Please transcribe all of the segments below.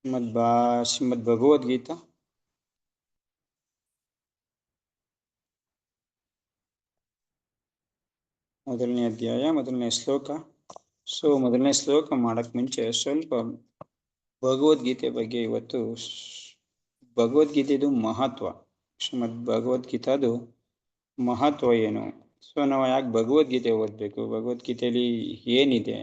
ಶ್ರೀಮದ್ ಭಗವದ್ಗೀತಾ ಮೊದಲನೇ ಅಧ್ಯಾಯ ಮೊದಲನೇ ಶ್ಲೋಕ. ಮೊದಲನೇ ಶ್ಲೋಕ ಮಾಡಕ್ ಮುಂಚೆ ಸ್ವಲ್ಪ ಭಗವದ್ಗೀತೆ ಬಗ್ಗೆ ಇವತ್ತು ಭಗವದ್ಗೀತೆದು ಮಹತ್ವ, ಶ್ರೀಮದ್ ಭಗವದ್ಗೀತಾದು ಮಹತ್ವ ಏನು, ನಾವು ಯಾಕೆ ಭಗವದ್ಗೀತೆ ಓದಬೇಕು, ಭಗವದ್ಗೀತೆಯಲ್ಲಿ ಏನಿದೆ,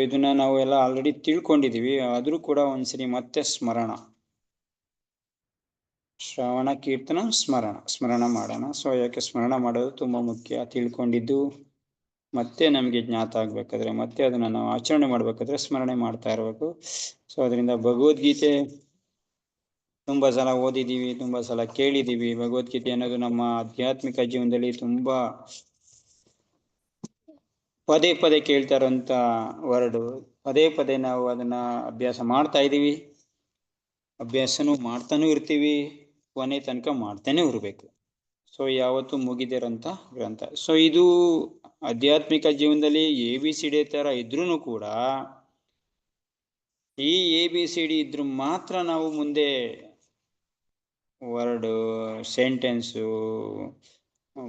ಇದನ್ನ ನಾವು ಎಲ್ಲ ಆಲ್ರೆಡಿ ತಿಳ್ಕೊಂಡಿದೀವಿ. ಆದ್ರೂ ಕೂಡ ಒಂದ್ಸರಿ ಮತ್ತೆ ಶ್ರವಣ ಕೀರ್ತನ ಸ್ಮರಣ ಮಾಡೋಣ. ಯಾಕೆ ಸ್ಮರಣ ಮಾಡೋದು ತುಂಬಾ ಮುಖ್ಯ. ತಿಳ್ಕೊಂಡಿದ್ದು ಮತ್ತೆ ನಮಗೆ ಜ್ಞಾತ ಆಗ್ಬೇಕಾದ್ರೆ, ಮತ್ತೆ ಅದನ್ನ ನಾವು ಆಚರಣೆ ಮಾಡ್ಬೇಕಾದ್ರೆ ಸ್ಮರಣೆ ಮಾಡ್ತಾ ಇರ್ಬೇಕು. ಅದರಿಂದ ಭಗವದ್ಗೀತೆ ತುಂಬಾ ಸಲ ಓದಿದೀವಿ, ತುಂಬಾ ಸಲ ಕೇಳಿದೀವಿ. ಭಗವದ್ಗೀತೆ ಅನ್ನೋದು ನಮ್ಮ ಆಧ್ಯಾತ್ಮಿಕ ಜೀವನದಲ್ಲಿ ತುಂಬಾ ಪದೇ ಪದೇ ಕೇಳ್ತಾ ಇರೋಂಥ ವರ್ಡ್. ಪದೇ ಪದೇ ನಾವು ಅದನ್ನ ಅಭ್ಯಾಸ ಮಾಡ್ತಾ ಇದೀವಿ, ಅಭ್ಯಾಸನೂ ಮಾಡ್ತಾನೂ ಇರ್ತೀವಿ, ಕೊನೆ ತನಕ ಮಾಡ್ತಾನೆ ಇರ್ಬೇಕು. ಯಾವತ್ತು ಮುಗಿದಿರಂತ ಗ್ರಂಥ. ಇದು ಆಧ್ಯಾತ್ಮಿಕ ಜೀವನದಲ್ಲಿ ABCD ತರ ಇದ್ರೂ ಕೂಡ ಈ ABCD ಇದ್ರು ಮಾತ್ರ ನಾವು ಮುಂದೆ ವರ್ಡ್, ಸೆಂಟೆನ್ಸು,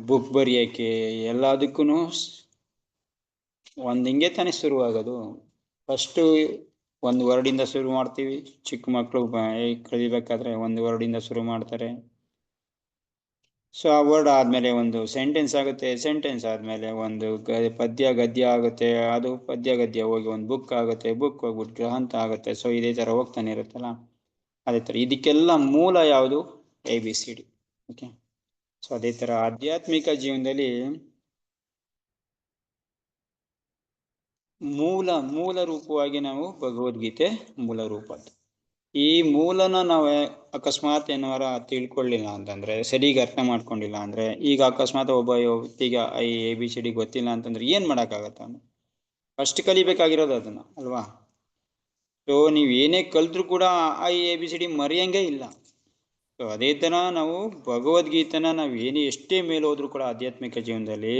ಬುಕ್ ಬರೆಯಕ್ಕೆ ಎಲ್ಲದಕ್ಕೂ ಹಿಂಗೆ ತಾನೇ ಶುರುವಾಗೋದು. ಫಸ್ಟು ಒಂದು ವರ್ಡಿಂದ ಶುರು ಮಾಡ್ತೀವಿ. ಚಿಕ್ಕ ಮಕ್ಕಳು ಕಲಿಬೇಕಾದ್ರೆ ಒಂದು ವರ್ಡಿಂದ ಶುರು ಮಾಡ್ತಾರೆ. ಆ ವರ್ಡ್ ಆದ್ಮೇಲೆ ಒಂದು ಸೆಂಟೆನ್ಸ್ ಆಗುತ್ತೆ, ಸೆಂಟೆನ್ಸ್ ಆದ್ಮೇಲೆ ಒಂದು ಪದ್ಯ ಗದ್ಯ ಆಗುತ್ತೆ, ಅದು ಪದ್ಯ ಗದ್ಯ ಹೋಗಿ ಒಂದು ಬುಕ್ ಆಗುತ್ತೆ, ಬುಕ್ ಹೋಗ್ಬಿಟ್ಟು ಗ್ರಂಥ ಆಗುತ್ತೆ. ಇದೇ ತರ ಹೋಗ್ತಾನೆ ಇರುತ್ತಲ್ಲ. ಅದೇ ತರ ಇದಕ್ಕೆಲ್ಲ ಮೂಲ ಯಾವುದು? ABCD. ಓಕೆ. ಅದೇ ತರ ಆಧ್ಯಾತ್ಮಿಕ ಜೀವನದಲ್ಲಿ ಮೂಲ ರೂಪವಾಗಿ ನಾವು ಭಗವದ್ಗೀತೆ ಮೂಲ ರೂಪ. ಈ ಮೂಲನ ನಾವು ಅಕಸ್ಮಾತ್ ಏನಾರ ತಿಳ್ಕೊಳ್ಳಿಲ್ಲ ಅಂತಂದ್ರೆ, ಸರಿಯಾಗಿ ಅರ್ಥ ಮಾಡ್ಕೊಂಡಿಲ್ಲ ಅಂದ್ರೆ, ಈಗ ಅಕಸ್ಮಾತ್ ಒಬ್ಬ ವ್ಯಕ್ತಿಗ ABCD ಗೊತ್ತಿಲ್ಲ ಅಂತಂದ್ರೆ ಏನ್ ಮಾಡಕ್ಕಾಗತ್ತ? ಫಸ್ಟ್ ಕಲಿಬೇಕಾಗಿರೋದು ಅದನ್ನ ಅಲ್ವಾ? ನೀವ್ ಏನೇ ಕಲ್ತ್ರು ಕೂಡ ABCD ಮರೆಯಂಗೆ ಇಲ್ಲ. ಅದೇ ತರ ನಾವು ಭಗವದ್ಗೀತೆನ ನಾವ್ ಎಷ್ಟೇ ಮೇಲೆ ಹೋದ್ರು ಕೂಡ ಆಧ್ಯಾತ್ಮಿಕ ಜೀವನದಲ್ಲಿ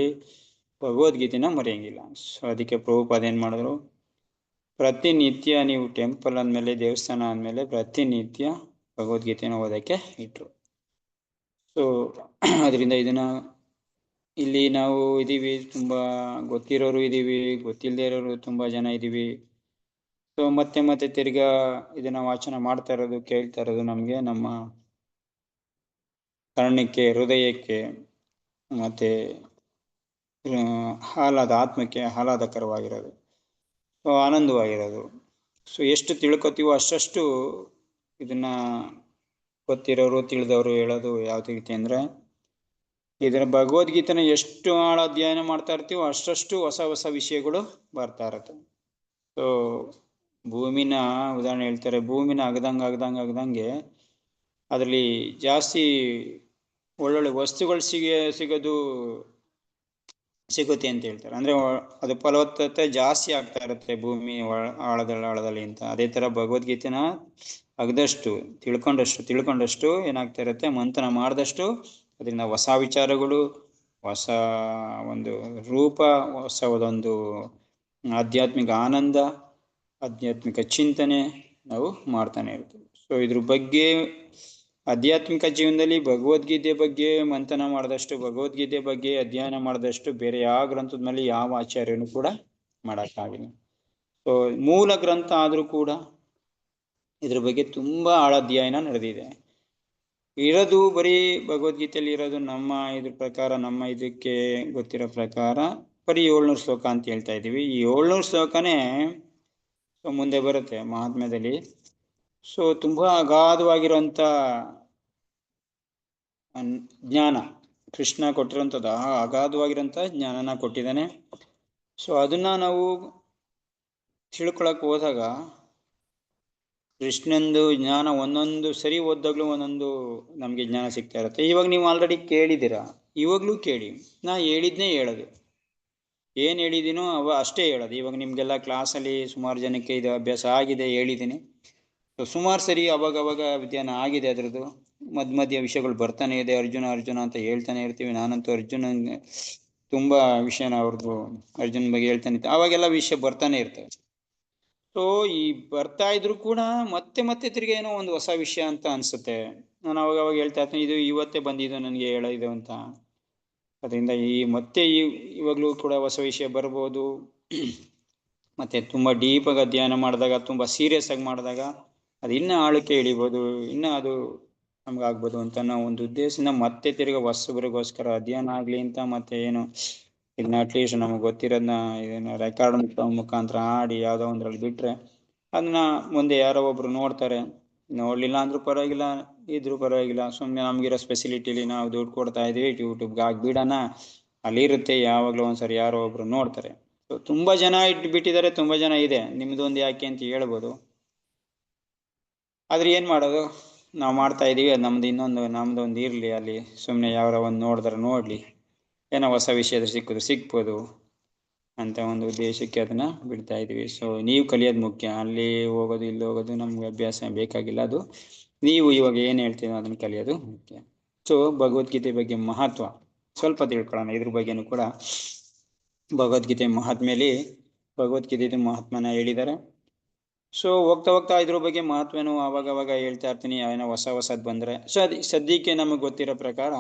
ಭಗವದ್ಗೀತೆನ ಮರೆಯಂಗಿಲ್ಲ. ಅದಕ್ಕೆ ಪ್ರಭುಪಾದ ಏನ್ ಮಾಡಿದ್ರು, ಪ್ರತಿನಿತ್ಯ ನೀವು ಟೆಂಪಲ್ ಅಂದ್ಮೇಲೆ, ದೇವಸ್ಥಾನ ಅಂದ್ಮೇಲೆ ಪ್ರತಿನಿತ್ಯ ಭಗವದ್ಗೀತೆನ ಓದಕ್ಕೆ ಇಟ್ರು. ಅದರಿಂದ ಇದನ್ನ ಇಲ್ಲಿ ನಾವು ಇದೀವಿ, ತುಂಬಾ ಗೊತ್ತಿರೋರು ಇದೀವಿ, ಗೊತ್ತಿಲ್ಲದೆ ಇರೋರು ತುಂಬಾ ಜನ ಇದೀವಿ. ಮತ್ತೆ ಮತ್ತೆ ತಿರ್ಗಾ ಇದನ್ನ ವಾಚನ ಮಾಡ್ತಾ ಇರೋದು, ಕೇಳ್ತಾ ಇರೋದು ನಮ್ಗೆ ನಮ್ಮ ಕರ್ಣಕ್ಕೆ, ಹೃದಯಕ್ಕೆ, ಮತ್ತೆ ಆತ್ಮಕ್ಕೆ ಆಹ್ಲಾದಕರವಾಗಿರೋದು, ಆನಂದವಾಗಿರೋದು. ಎಷ್ಟು ತಿಳ್ಕೊತೀವೋ ಅಷ್ಟು ಇದನ್ನ ಗೊತ್ತಿರೋರು ತಿಳಿದವರು ಹೇಳೋದು ಯಾವ ರೀತಿ ಅಂದ್ರೆ, ಇದರ ಭಗವದ್ಗೀತೆನ ಎಷ್ಟು ಆಳ ಅಧ್ಯಯನ ಮಾಡ್ತಾ ಇರ್ತೀವೋ ಅಷ್ಟು ಹೊಸ ಹೊಸ ವಿಷಯಗಳು ಬರ್ತಾ ಇರತ್ತೆ. ಭೂಮಿನ ಉದಾಹರಣೆ ಹೇಳ್ತಾರೆ, ಭೂಮಿನ ಆಗದಂಗೆ ಅದರಲ್ಲಿ ಜಾಸ್ತಿ ಒಳ್ಳೊಳ್ಳೆ ವಸ್ತುಗಳು ಸಿಗುತ್ತೆ ಅಂತ ಹೇಳ್ತಾರೆ. ಅಂದ್ರೆ ಅದು ಫಲವತ್ತತೆ ಜಾಸ್ತಿ ಆಗ್ತಾ ಇರುತ್ತೆ ಭೂಮಿ ಆಳದಲ್ಲಿ ಅಂತ. ಅದೇ ತರ ಭಗವದ್ಗೀತೆನ ಅಗದಷ್ಟು ತಿಳ್ಕೊಂಡಷ್ಟು ಏನಾಗ್ತಾ ಇರುತ್ತೆ, ಮಂಥನ ಮಾಡಿದಷ್ಟು ಅದರಿಂದ ಹೊಸ ವಿಚಾರಗಳು, ಹೊಸ ಒಂದು ರೂಪ, ಹೊಸ ಒಂದು ಆಧ್ಯಾತ್ಮಿಕ ಆನಂದ, ಆಧ್ಯಾತ್ಮಿಕ ಚಿಂತನೆ ನಾವು ಮಾಡ್ತಾನೆ ಇರ್ತೀವಿ. ಇದ್ರ ಬಗ್ಗೆ ಆಧ್ಯಾತ್ಮಿಕ ಜೀವನದಲ್ಲಿ ಭಗವದ್ಗೀತೆ ಬಗ್ಗೆ ಮಂಥನ ಮಾಡಿದಷ್ಟು, ಭಗವದ್ಗೀತೆ ಬಗ್ಗೆ ಅಧ್ಯಯನ ಮಾಡಿದಷ್ಟು ಬೇರೆ ಯಾವ ಗ್ರಂಥದ ಮೇಲೆ ಯಾವ ಆಚಾರ್ಯನು ಕೂಡ ಮಾಡಕ್ಕಾಗಿಲ್ಲ. ಮೂಲ ಗ್ರಂಥ ಆದ್ರೂ ಕೂಡ ಇದ್ರ ಬಗ್ಗೆ ತುಂಬಾ ಆಳ ಅಧ್ಯಯನ ನಡೆದಿದೆ. ಇರೋದು ಬರೀ ಭಗವದ್ಗೀತೆಯಲ್ಲಿ ಇರೋದು ನಮ್ಮ ಇದ್ರ ಪ್ರಕಾರ, ನಮ್ಮ ಇದಕ್ಕೆ ಗೊತ್ತಿರೋ ಪ್ರಕಾರ ಬರೀ 700 ಶ್ಲೋಕ ಅಂತ ಹೇಳ್ತಾ ಇದೀವಿ. ಈ 700 ಶ್ಲೋಕನೇ ಮುಂದೆ ಬರುತ್ತೆ ಮಹಾತ್ಮ್ಯದಲ್ಲಿ. ತುಂಬಾ ಅಗಾಧವಾಗಿರುವಂತ ಜ್ಞಾನ ಕೃಷ್ಣ ಕೊಟ್ಟಿರುವಂಥದ್ದು, ಅಗಾಧವಾಗಿರೋಂಥ ಜ್ಞಾನನ ಕೊಟ್ಟಿದ್ದಾನೆ. ಅದನ್ನ ನಾವು ತಿಳ್ಕೊಳಕ್ ಹೋದಾಗ ಕೃಷ್ಣಂದು ಜ್ಞಾನ ಒಂದೊಂದು ಸರಿ ಓದಾಗ್ಲೂ ಒಂದೊಂದು ನಮ್ಗೆ ಜ್ಞಾನ ಸಿಗ್ತಾ ಇರುತ್ತೆ. ಇವಾಗ ನೀವು ಆಲ್ರೆಡಿ ಕೇಳಿದ್ದೀರಾ, ಇವಾಗ್ಲೂ ಕೇಳಿ. ನಾ ಹೇಳಿದ್ನೇ ಹೇಳೋದು, ಏನ್ ಹೇಳಿದೀನೋ ಅಷ್ಟೇ ಹೇಳೋದು. ಇವಾಗ ನಿಮ್ಗೆಲ್ಲ ಕ್ಲಾಸಲ್ಲಿ ಸುಮಾರು ಜನಕ್ಕೆ ಇದು ಅಭ್ಯಾಸ ಆಗಿದೆ, ಹೇಳಿದ್ದೀನಿ. ಸುಮಾರು ಸರಿ ಅವಾಗ ವಿದ್ಯಾನ ಆಗಿದೆ. ಅದ್ರದ್ದು ಮಧ್ಯ ವಿಷಯಗಳು ಬರ್ತಾನೆ ಇದೆ. ಅರ್ಜುನ ಅಂತ ಹೇಳ್ತಾನೆ ಇರ್ತೀವಿ. ನಾನಂತೂ ಅರ್ಜುನ ತುಂಬಾ ವಿಷಯನ ಅವ್ರದ್ದು ಅರ್ಜುನ್ ಬಗ್ಗೆ ಹೇಳ್ತಾನೆ ಇದ್ದೆ. ಅವಾಗೆಲ್ಲ ವಿಷಯ ಬರ್ತಾನೆ ಇರ್ತವೆ. ಸೊ ಈ ಬರ್ತಾ ಇದ್ರು ಕೂಡ ಮತ್ತೆ ಮತ್ತೆ ತಿರ್ಗಿ ಏನೋ ಒಂದು ಹೊಸ ವಿಷಯ ಅಂತ ಅನ್ಸುತ್ತೆ. ನಾನು ಅವಾಗ ಹೇಳ್ತಾ ಇರ್ತೀನಿ, ಇದು ಇವತ್ತೇ ಬಂದಿದ್ದು ನನಗೆ ಹೇಳಿದ್ದು ಅಂತ. ಅದರಿಂದ ಮತ್ತೆ ಇವಾಗಲೂ ಕೂಡ ಹೊಸ ವಿಷಯ ಬರ್ಬೋದು. ಮತ್ತೆ ತುಂಬಾ ಡೀಪಾಗಿ ಅಧ್ಯಯನ ಮಾಡಿದಾಗ, ತುಂಬಾ ಸೀರಿಯಸ್ ಆಗಿ ಮಾಡಿದಾಗ ಅದು ಇನ್ನೂ ಆಳಕ್ಕೆ ಇಳಿಬೋದು, ಇನ್ನೂ ಅದು ನಮ್ಗಾಗ್ಬೋದು ಅಂತ ನಾವು ಒಂದು ಉದ್ದೇಶದಿಂದ ಮತ್ತೆ ತಿರ್ಗಿ ಹೊಸಬರಿಗೋಸ್ಕರ ಅಧ್ಯಯನ ಆಗ್ಲಿ ಅಂತ ಮತ್ತೆ ಏನು ಇದನ್ನ ಅಟ್ಲೀಸ್ಟ್ ನಮಗೆ ಗೊತ್ತಿರೋದನ್ನ ಇದನ್ನ ರೆಕಾರ್ಡ್ ಮುಖಾಂತರ ಆಡಿ ಯಾವುದೋ ಒಂದ್ರಲ್ಲಿ ಬಿಟ್ರೆ ಅದನ್ನ ಮುಂದೆ ಯಾರೋ ಒಬ್ರು ನೋಡ್ತಾರೆ. ನೋಡ್ಲಿಲ್ಲ ಅಂದ್ರೂ ಪರವಾಗಿಲ್ಲ, ಇದ್ರೂ ಪರವಾಗಿಲ್ಲ, ಸುಮ್ಮನೆ ನಮ್ಗಿರೋ ಫೆಸಿಲಿಟಿಲಿ ನಾವು ದುಡ್ಡು ಕೊಡ್ತಾ ಇದೀವಿ, ಯೂಟ್ಯೂಬ್ಗೆ ಹಾಕ್ಬಿಡೋಣ, ಅಲ್ಲಿ ಇರುತ್ತೆ, ಯಾವಾಗಲೂ ಒಂದ್ಸರಿ ಯಾರೋ ಒಬ್ರು ನೋಡ್ತಾರೆ. ಸೊ ತುಂಬಾ ಜನ ಇಟ್ಬಿಟ್ಟಿದ್ದಾರೆ, ತುಂಬಾ ಜನ ಇದೆ, ನಿಮ್ದೊಂದು ಯಾಕೆ ಅಂತ ಹೇಳ್ಬೋದು. ಆದ್ರೆ ಏನ್ ಮಾಡೋದು, ನಾವು ಮಾಡ್ತಾ ಇದೀವಿ, ಅದು ನಮ್ದೊಂದು ಇರ್ಲಿ ಅಲ್ಲಿ, ಸುಮ್ಮನೆ ಯಾರೋ ಒಂದು ನೋಡಿದ್ರೆ ನೋಡ್ಲಿ, ಏನೋ ಹೊಸ ವಿಷಯದ ಸಿಕ್ಕಿದ್ರು ಸಿಕ್ಬೋದು ಅಂತ ಒಂದು ಉದ್ದೇಶಕ್ಕೆ ಅದನ್ನ ಬಿಡ್ತಾ ಇದೀವಿ. ಸೊ ನೀವು ಕಲಿಯೋದು ಮುಖ್ಯ, ಅಲ್ಲಿ ಹೋಗೋದು ಇಲ್ಲಿ ಹೋಗೋದು ನಮ್ಗೆ ಅಭ್ಯಾಸ ಬೇಕಾಗಿಲ್ಲ. ಅದು ನೀವು ಇವಾಗ ಏನ್ ಹೇಳ್ತೀರೋ ಅದನ್ನ ಕಲಿಯೋದು ಮುಖ್ಯ. ಸೊ ಭಗವದ್ಗೀತೆ ಬಗ್ಗೆ ಮಹತ್ವ ಸ್ವಲ್ಪ ತಿಳ್ಕೊಳ್ಳೋಣ. ಇದ್ರ ಬಗ್ಗೆನೂ ಕೂಡ ಭಗವದ್ಗೀತೆ ಮಹಾತ್ಮೆಯಲ್ಲಿ ಭಗವದ್ಗೀತೆ ಮಹಾತ್ಮನ ಹೇಳಿದ್ದಾರೆ. ಸೊ ಹೋಗ್ತಾ ಹೋಗ್ತಾ ಇದ್ರ ಬಗ್ಗೆ ಮಹತ್ವನು ಅವಾಗ ಹೇಳ್ತಾ ಇರ್ತೀನಿ, ಏನೋ ಹೊಸದ್ ಬಂದ್ರೆ. ಸೊ ಸದ್ಯಕ್ಕೆ ನಮಗೆ ಗೊತ್ತಿರೋ ಪ್ರಕಾರ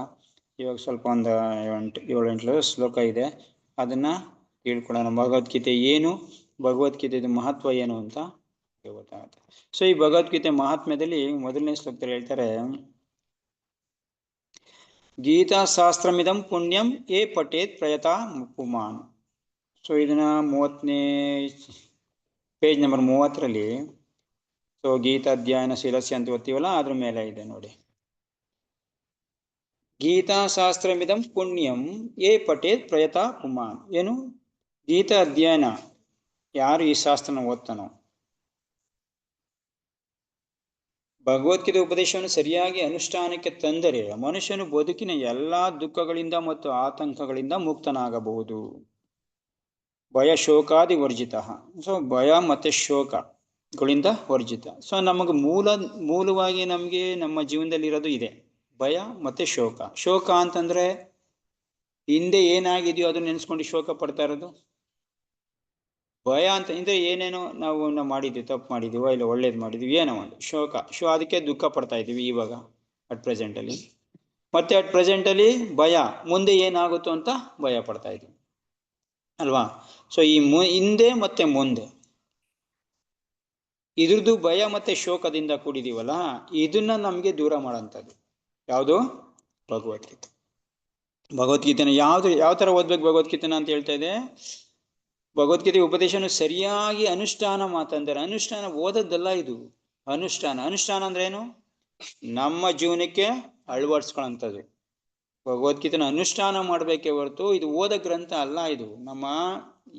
ಇವಾಗ ಸ್ವಲ್ಪ ಒಂದು 7-8 ಶ್ಲೋಕ ಇದೆ, ಅದನ್ನ ತಿಳ್ಕೊಳ್ಳೋಣ. ಭಗವದ್ಗೀತೆ ಏನು, ಭಗವದ್ಗೀತೆದು ಮಹತ್ವ ಏನು ಅಂತ ಗೊತ್ತಾಗುತ್ತೆ. ಸೊ ಈ ಭಗವದ್ಗೀತೆ ಮಹಾತ್ಮ್ಯದಲ್ಲಿ ಮೊದಲನೇ ಶ್ಲೋಕದಲ್ಲಿ ಹೇಳ್ತಾರೆ, ಗೀತಾ ಶಾಸ್ತ್ರಮಿದಂ ಪುಣ್ಯಂ ಯೇ ಪಠೇತ್ ಪ್ರಯತಾ ಪುಮಾನ್. ಸೊ ಇದನ್ನ 30ನೇ ಪೇಜ್ ನಂಬರ್ 30ರಲ್ಲಿ, ಸೊ ಗೀತಾ ಅಧ್ಯಯನ ಶೀಲಸ್ಯ ಅಂತ ಓದ್ತೀವಲ್ಲ ಅದ್ರ ಮೇಲೆ ಇದೆ ನೋಡಿ. ಗೀತಾ ಶಾಸ್ತ್ರಮಿದಂ ಪುಣ್ಯಂ ಯೇ ಪಠೇತ್ ಪ್ರಯತಾ ಪುಮಾನ್. ಏನು ಗೀತಾ ಅಧ್ಯಯನ, ಯಾರು ಈ ಶಾಸ್ತ್ರನ ಓದ್ತಾನೋ, ಭಗವದ್ಗೀತೆ ಉಪದೇಶವನ್ನು ಸರಿಯಾಗಿ ಅನುಷ್ಠಾನಕ್ಕೆ ತಂದರೆ ಮನುಷ್ಯನು ಬದುಕಿನ ಎಲ್ಲಾ ದುಃಖಗಳಿಂದ ಮತ್ತು ಆತಂಕಗಳಿಂದ ಮುಕ್ತನಾಗಬಹುದು. ಭಯ ಶೋಕಾದಿ ವರ್ಜಿತ. ಸೊ ಭಯ ಮತ್ತೆ ಶೋಕಗಳಿಂದ ವರ್ಜಿತ. ಸೊ ನಮಗೆ ಮೂಲವಾಗಿ ನಮಗೆ ನಮ್ಮ ಜೀವನದಲ್ಲಿ ಇರೋದು ಇದೆ, ಭಯ ಮತ್ತೆ ಶೋಕ. ಶೋಕ ಅಂತಂದ್ರೆ ಹಿಂದೆ ಏನಾಗಿದೆಯೋ ಅದನ್ನ ನೆನೆಸ್ಕೊಂಡು ಶೋಕ ಪಡ್ತಾ ಇರೋದು. ಭಯ ಅಂತ ಅಂದ್ರೆ ಏನೇನೋ ನಾವು ಮಾಡಿದ್ವಿ, ತಪ್ಪು ಮಾಡಿದೀವೋ ಇಲ್ಲ ಒಳ್ಳೇದು ಮಾಡಿದ್ವಿ, ಏನೋ ಒಂದು ಶೋಕ. ಅದಕ್ಕೆ ದುಃಖ ಪಡ್ತಾ ಇದೀವಿ ಇವಾಗ ಅಟ್ ಪ್ರೆಸೆಂಟ್ ಅಲ್ಲಿ. ಮತ್ತೆ ಅಟ್ ಪ್ರೆಸೆಂಟ್ ಅಲ್ಲಿ ಭಯ, ಮುಂದೆ ಏನಾಗುತ್ತೋ ಅಂತ ಭಯ ಪಡ್ತಾ ಇದೀವಿ ಅಲ್ವಾ. ಸೊ ಈ ಹಿಂದೆ ಮತ್ತೆ ಮುಂದೆ ಇದ್ರದ್ದು ಭಯ ಮತ್ತೆ ಶೋಕದಿಂದ ಕೂಡಿದೀವಲ್ಲ, ಇದನ್ನ ನಮ್ಗೆ ದೂರ ಮಾಡೋಂಥದ್ದು ಯಾವುದು? ಭಗವದ್ಗೀತೆ. ಭಗವದ್ಗೀತೆನ ಯಾವ ತರ ಓದ್ಬೇಕು ಭಗವದ್ಗೀತೆನ ಅಂತ ಹೇಳ್ತಾ ಇದೆ. ಭಗವದ್ಗೀತೆ ಉಪದೇಶನು ಸರಿಯಾಗಿ ಅನುಷ್ಠಾನ ಮಾತಂದರೆ, ಅನುಷ್ಠಾನ ಓದದ್ದಲ್ಲ ಇದು. ಅನುಷ್ಠಾನ ಅಂದ್ರೆ ಏನು? ನಮ್ಮ ಜೀವನಕ್ಕೆ ಅಳವಡಿಸ್ಕೊಳ್ಳೋಂಥದ್ದು. ಭಗವದ್ಗೀತೆನ ಅನುಷ್ಠಾನ ಮಾಡ್ಬೇಕೇ ಹೊರತು ಇದು ಓದ ಗ್ರಂಥ ಅಲ್ಲ. ಇದು ನಮ್ಮ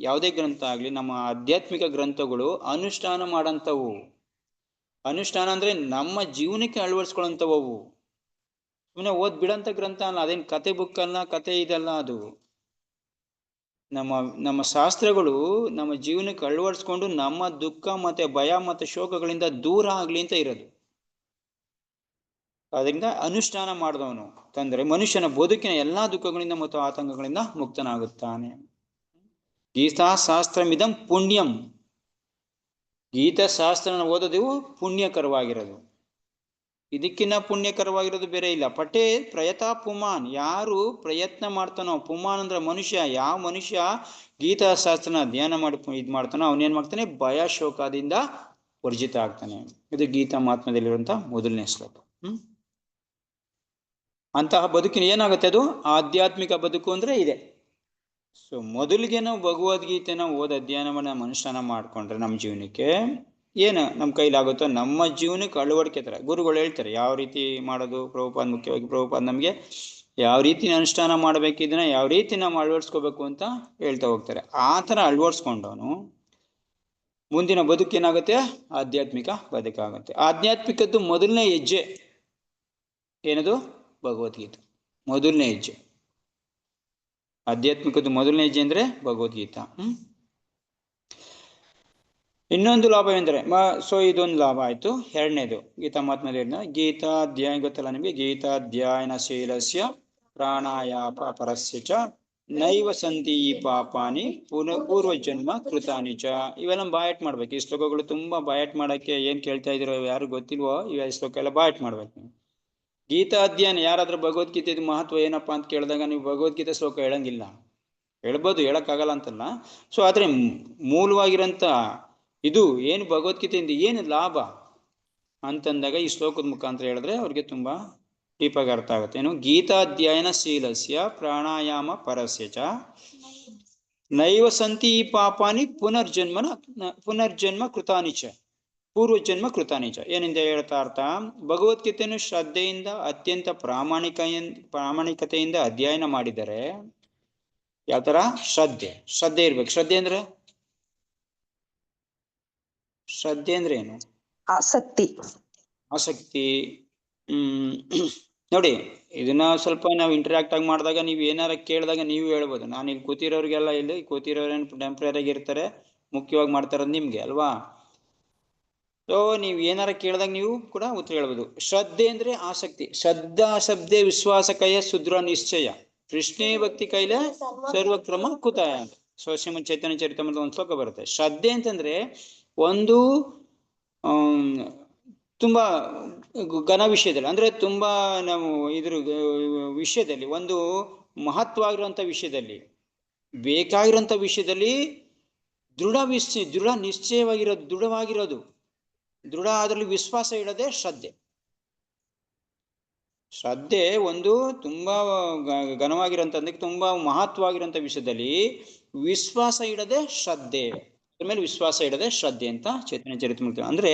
ಯಾವುದೇ ಗ್ರಂಥ ಆಗ್ಲಿ, ನಮ್ಮ ಆಧ್ಯಾತ್ಮಿಕ ಗ್ರಂಥಗಳು ಅನುಷ್ಠಾನ ಮಾಡಂಥವು. ಅನುಷ್ಠಾನ ಅಂದ್ರೆ ನಮ್ಮ ಜೀವನಕ್ಕೆ ಅಳವಡಿಸ್ಕೊಳ್ಳೋಂಥವು. ಸುಮ್ಮನೆ ಓದ್ ಬಿಡಂತ ಗ್ರಂಥ ಅಲ್ಲ, ಅದೇನ್ ಕತೆ ಬುಕ್ ಅಲ್ಲ, ಕತೆ ಇದಲ್ಲ. ಅದು ನಮ್ಮ ಶಾಸ್ತ್ರಗಳು ನಮ್ಮ ಜೀವನಕ್ಕೆ ಅಳವಡಿಸ್ಕೊಂಡು ನಮ್ಮ ದುಃಖ ಮತ್ತೆ ಭಯ ಮತ್ತೆ ಶೋಕಗಳಿಂದ ದೂರ ಆಗ್ಲಿ ಅಂತ ಇರೋದು. ಅದರಿಂದ ಅನುಷ್ಠಾನ ಮಾಡಿದವನು ತಂದ್ರೆ ಮನುಷ್ಯನ ಬದುಕಿನ ಎಲ್ಲಾ ದುಃಖಗಳಿಂದ ಮತ್ತು ಆತಂಕಗಳಿಂದ ಮುಕ್ತನಾಗುತ್ತಾನೆ. ಗೀತಾ ಶಾಸ್ತ್ರಮಿದಂ ಪುಣ್ಯಂ. ಗೀತಾ ಶಾಸ್ತ್ರನ ಓದೋದು ಪುಣ್ಯಕರವಾಗಿರೋದು. ಇದಕ್ಕಿನ್ನ ಪುಣ್ಯಕರವಾಗಿರೋದು ಬೇರೆ ಇಲ್ಲ. ಪಠೇ ಪ್ರಯತಾ ಪುಮಾನ್. ಯಾರು ಪ್ರಯತ್ನ ಮಾಡ್ತಾನೋ, ಪುಮಾನ್ ಅಂದ್ರೆ ಮನುಷ್ಯ, ಯಾವ ಮನುಷ್ಯ ಗೀತಾಶಾಸ್ತ್ರನ ಧ್ಯಾನ ಮಾಡಿ ಮಾಡ್ತಾನೋ ಅವನೇನ್ ಮಾಡ್ತಾನೆ? ಭಯ ಶೋಕದಿಂದ ವರ್ಜಿತ ಆಗ್ತಾನೆ. ಇದು ಗೀತಾ ಮಹಾತ್ಮ್ಯದಲ್ಲಿರುವಂತಹ ಮೊದಲನೇ ಶ್ಲೋಕ. ಅಂತಹ ಬದುಕಿನ ಏನಾಗುತ್ತೆ? ಅದು ಆಧ್ಯಾತ್ಮಿಕ ಬದುಕು ಅಂದ್ರೆ ಇದೆ. ಸೊ ಮೊದಲಿಗೆ ನಾವು ಭಗವದ್ಗೀತೆನ ಅಧ್ಯಯನವನ್ನ ಅನುಷ್ಠಾನ ಮಾಡ್ಕೊಂಡ್ರೆ ನಮ್ಮ ಜೀವನಕ್ಕೆ ಏನು ನಮ್ಮ ಕೈಲಾಗುತ್ತೋ ನಮ್ಮ ಜೀವನಕ್ಕೆ ಅಳವಡಿಕೆ ತರ ಗುರುಗಳು ಹೇಳ್ತಾರೆ ಯಾವ ರೀತಿ ಮಾಡೋದು. ಪ್ರಭುಪಾದ ಮುಖ್ಯವಾಗಿ ಪ್ರಭುಪಾದ ನಮ್ಗೆ ಯಾವ ರೀತಿ ಅನುಷ್ಠಾನ ಮಾಡ್ಬೇಕಿದನ್ನ ಯಾವ ರೀತಿ ನಾವು ಅಳವಡಿಸ್ಕೋಬೇಕು ಅಂತ ಹೇಳ್ತಾ ಹೋಗ್ತಾರೆ. ಆ ತರ ಅಳವಡಿಸ್ಕೊಂಡವನು ಮುಂದಿನ ಬದುಕೇನಾಗುತ್ತೆ? ಆಧ್ಯಾತ್ಮಿಕ ಬದುಕಾಗುತ್ತೆ. ಆಧ್ಯಾತ್ಮಿಕದ್ದು ಮೊದಲನೇ ಹೆಜ್ಜೆ ಏನದು? ಭಗವದ್ಗೀತೆ ಮೊದಲನೇ ಹೆಜ್ಜೆ. ಆಧ್ಯಾತ್ಮಿಕದ್ದು ಮೊದಲನೇ ಹೆಜ್ಜೆ ಅಂದ್ರೆ ಭಗವದ್ಗೀತಾ. ಇನ್ನೊಂದು ಲಾಭವೆಂದರೆ ಸೊ ಇದೊಂದು ಲಾಭ ಆಯ್ತು. ಎರಡನೇದು ಗೀತಾ ಮಹಾತ್ಮ್ಯದಲ್ಲಿ ಗೀತಾಧ್ಯಾಯ ಗೊತ್ತಲ್ಲ ನಿಮಗೆ. ಗೀತಾಧ್ಯಾಯನ ಶೀಲಸ್ಯ ಪ್ರಾಣಾಯಾಮ ಪರಸ್ಯ ಚ ನೈವ ಸಂತಿ ಈ ಪಾಪಾನಿ ಪೂರ್ವ ಜನ್ಮ ಕೃತಾನಿ ಚ. ಇವೆಲ್ಲ ಬಾಯಟ್ ಮಾಡ್ಬೇಕು. ಈ ಶ್ಲೋಕಗಳು ತುಂಬಾ ಬಾಯಟ್ ಮಾಡಕ್ಕೆ ಏನ್ ಕೇಳ್ತಾ ಇದಿರೋ ಯಾರು ಗೊತ್ತಿಲ್ವೋ ಈ ಶ್ಲೋಕ ಎಲ್ಲ ಬಾಯಟ್ ಮಾಡ್ಬೇಕು. ಗೀತಾ ಅಧ್ಯಯನ ಯಾರಾದ್ರೂ ಭಗವದ್ಗೀತೆ ಮಹತ್ವ ಏನಪ್ಪಾ ಅಂತ ಕೇಳಿದಾಗ ನೀವು ಭಗವದ್ಗೀತೆ ಶ್ಲೋಕ ಹೇಳಂಗಿಲ್ಲ. ಹೇಳ್ಬೋದು, ಹೇಳಕ್ಕಾಗಲ್ಲ ಅಂತಲ್ಲ. ಸೊ ಆದ್ರೆ ಮೂಲವಾಗಿರಂತ ಇದು ಏನು ಭಗವದ್ಗೀತೆಯಿಂದ ಏನು ಲಾಭ ಅಂತಂದಾಗ ಈ ಶ್ಲೋಕದ ಮುಖಾಂತರ ಹೇಳಿದ್ರೆ ಅವ್ರಿಗೆ ತುಂಬಾ ಡೀಪಾಗಿ ಅರ್ಥ ಆಗುತ್ತೆ. ಏನು ಗೀತಾಧ್ಯಯನ ಶೀಲಸ್ಯ ಪ್ರಾಣಾಯಾಮ ಪರಸ್ಯ ಚ ನೈವ ಸಂತಿ ಈ ಪಾಪಾನಿ ಪುನರ್ಜನ್ಮ ಕೃತಾನಿ ಚ ಪೂರ್ವಜನ್ಮ ಕೃತಾನಿ ಚ. ಏನಿಂದ ಹೇಳ್ತಾ ಅರ್ಥ, ಭಗವದ್ಗೀತೆಯನ್ನು ಶ್ರದ್ಧೆಯಿಂದ ಅತ್ಯಂತ ಪ್ರಾಮಾಣಿಕತೆಯಿಂದ ಅಧ್ಯಯನ ಮಾಡಿದರೆ ಯಾವ ತರ ಶ್ರದ್ಧೆ ಇರ್ಬೇಕು. ಶ್ರದ್ಧೆ ಅಂದ್ರೆ ಏನು? ಆಸಕ್ತಿ. ನೋಡಿ, ಇದನ್ನ ಸ್ವಲ್ಪ ನಾವು ಇಂಟರಾಕ್ಟ್ ಆಗಿ ಮಾಡಿದಾಗ ನೀವು ಏನಾರ ಕೇಳಿದಾಗ ನೀವು ಹೇಳ್ಬೋದು. ನಾನು ಇಲ್ಲಿ ಕೂತಿರೋರಿಗೆಲ್ಲ ಇಲ್ಲಿ ಕೂತಿರೋರೇನು ಟೆಂಪ್ರರಿ ಇರ್ತಾರೆ, ಮುಖ್ಯವಾಗಿ ಮಾಡ್ತಾರದು ನಿಮ್ಗೆ ಅಲ್ವಾ. ಸೊ ನೀವು ಏನಾರ ಕೇಳಿದಾಗ ನೀವು ಕೂಡ ಉತ್ತರ ಹೇಳ್ಬೋದು. ಶ್ರದ್ಧೆ ಅಂದ್ರೆ ಆಸಕ್ತಿ. ಶ್ರದ್ಧಾ ಶಬ್ದೆ ವಿಶ್ವಾಸ ಕೈಯ ಸುದೃಢ ನಿಶ್ಚಯ ಕೃಷ್ಣೇ ಭಕ್ತಿ ಕೈಲೆ ಸರ್ವಕ್ರಮ ಕುತಾಯ ಅಂತ ಶ್ರೀಮದ್ ಚೈತನ್ಯ ಚರಿತಾಮೃತ ಒಂದು ಶ್ಲೋಕ ಬರುತ್ತೆ. ಶ್ರದ್ಧೆ ಅಂತಂದ್ರೆ ಒಂದು ತುಂಬಾ ಘನ ವಿಷಯದಲ್ಲಿ, ಅಂದ್ರೆ ತುಂಬಾ ನಾವು ಇದ್ರ ವಿಷಯದಲ್ಲಿ, ಒಂದು ಮಹತ್ವವಾಗಿರುವಂತ ವಿಷಯದಲ್ಲಿ, ಬೇಕಾಗಿರುವಂತ ವಿಷಯದಲ್ಲಿ ದೃಢವಾಗಿರೋದು, ಅದರಲ್ಲಿ ವಿಶ್ವಾಸ ಇಡದೆ ಶ್ರದ್ಧೆ ಒಂದು ತುಂಬಾ ಘನವಾಗಿರೋಂಥ, ತುಂಬಾ ಮಹತ್ವವಾಗಿರೋಂಥ ವಿಷಯದಲ್ಲಿ ವಿಶ್ವಾಸ ಇಡದೆ ಶ್ರದ್ಧೆ, ಅದ್ರ ಮೇಲೆ ವಿಶ್ವಾಸ ಇಡದೆ ಶ್ರದ್ಧೆ ಅಂತ ಚೈತನ್ಯ ಚರಿತಾಮೃತ. ಅಂದ್ರೆ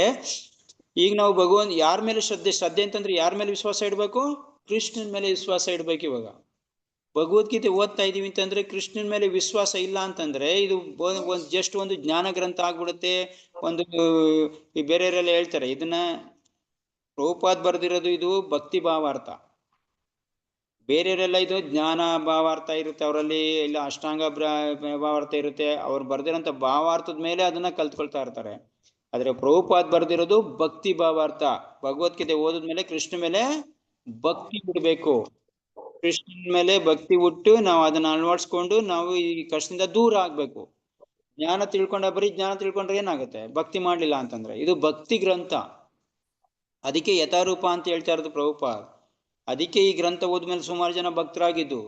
ಈಗ ನಾವು ಭಗವಂತ ಯಾರ ಮೇಲೆ ಶ್ರದ್ಧೆ ಅಂತಂದ್ರೆ ಯಾರ ಮೇಲೆ ವಿಶ್ವಾಸ ಇಡ್ಬೇಕು? ಕೃಷ್ಣನ ಮೇಲೆ ವಿಶ್ವಾಸ ಇಡ್ಬೇಕು. ಇವಾಗ ಭಗವದ್ಗೀತೆ ಓದ್ತಾ ಇದೀವಿ ಅಂತಂದ್ರೆ ಕೃಷ್ಣನ ಮೇಲೆ ವಿಶ್ವಾಸ ಇಲ್ಲ ಅಂತಂದ್ರೆ ಇದು ಜಸ್ಟ್ ಒಂದು ಜ್ಞಾನ ಗ್ರಂಥ ಆಗ್ಬಿಡುತ್ತೆ. ಒಂದು ಈ ಬೇರೆಯವರೆಲ್ಲ ಹೇಳ್ತಾರೆ ಇದನ್ನ ಪ್ರಭುಪಾದ್ ಬರ್ದಿರೋದು ಇದು ಭಕ್ತಿ ಭಾವಾರ್ಥ, ಬೇರೆಯವರೆಲ್ಲ ಇದು ಜ್ಞಾನ ಭಾವಾರ್ಥ ಇರುತ್ತೆ ಅವರಲ್ಲಿ, ಇಲ್ಲ ಅಷ್ಟಾಂಗ ಭಾವಾರ್ಥ ಇರುತ್ತೆ. ಅವ್ರು ಬರ್ದಿರೋಂಥ ಭಾವಾರ್ಥದ ಮೇಲೆ ಅದನ್ನ ಕಲ್ತ್ಕೊಳ್ತಾ ಇರ್ತಾರೆ. ಆದ್ರೆ ಪ್ರಭುಪಾದ್ ಬರ್ದಿರೋದು ಭಕ್ತಿ ಭಾವಾರ್ಥ. ಭಗವದ್ಗೀತೆ ಓದಿದ್ಮೇಲೆ ಕೃಷ್ಣ ಮೇಲೆ ಭಕ್ತಿ ಬಿಡ್ಬೇಕು. ಕೃಷ್ಣನ ಮೇಲೆ ಭಕ್ತಿ ಹುಟ್ಟು ನಾವು ಅದನ್ನ ಅಳವಡಿಸ್ಕೊಂಡು ನಾವು ಈ ಕಷ್ಟದಿಂದ ದೂರ ಆಗ್ಬೇಕು. ಬರೀ ಜ್ಞಾನ ತಿಳ್ಕೊಂಡ್ರೆ ಏನಾಗುತ್ತೆ? ಭಕ್ತಿ ಮಾಡ್ಲಿಲ್ಲ ಅಂತಂದ್ರೆ ಇದು ಭಕ್ತಿ ಗ್ರಂಥ. ಅದಕ್ಕೆ ಯಥಾರೂಪ ಅಂತ ಹೇಳ್ತಾ ಇರೋದು ಪ್ರಭುಪಾದ್. ಅದಕ್ಕೆ ಈ ಗ್ರಂಥ ಓದ್ಮೇಲೆ ಸುಮಾರು ಜನ ಭಕ್ತರಾಗಿದ್ದು.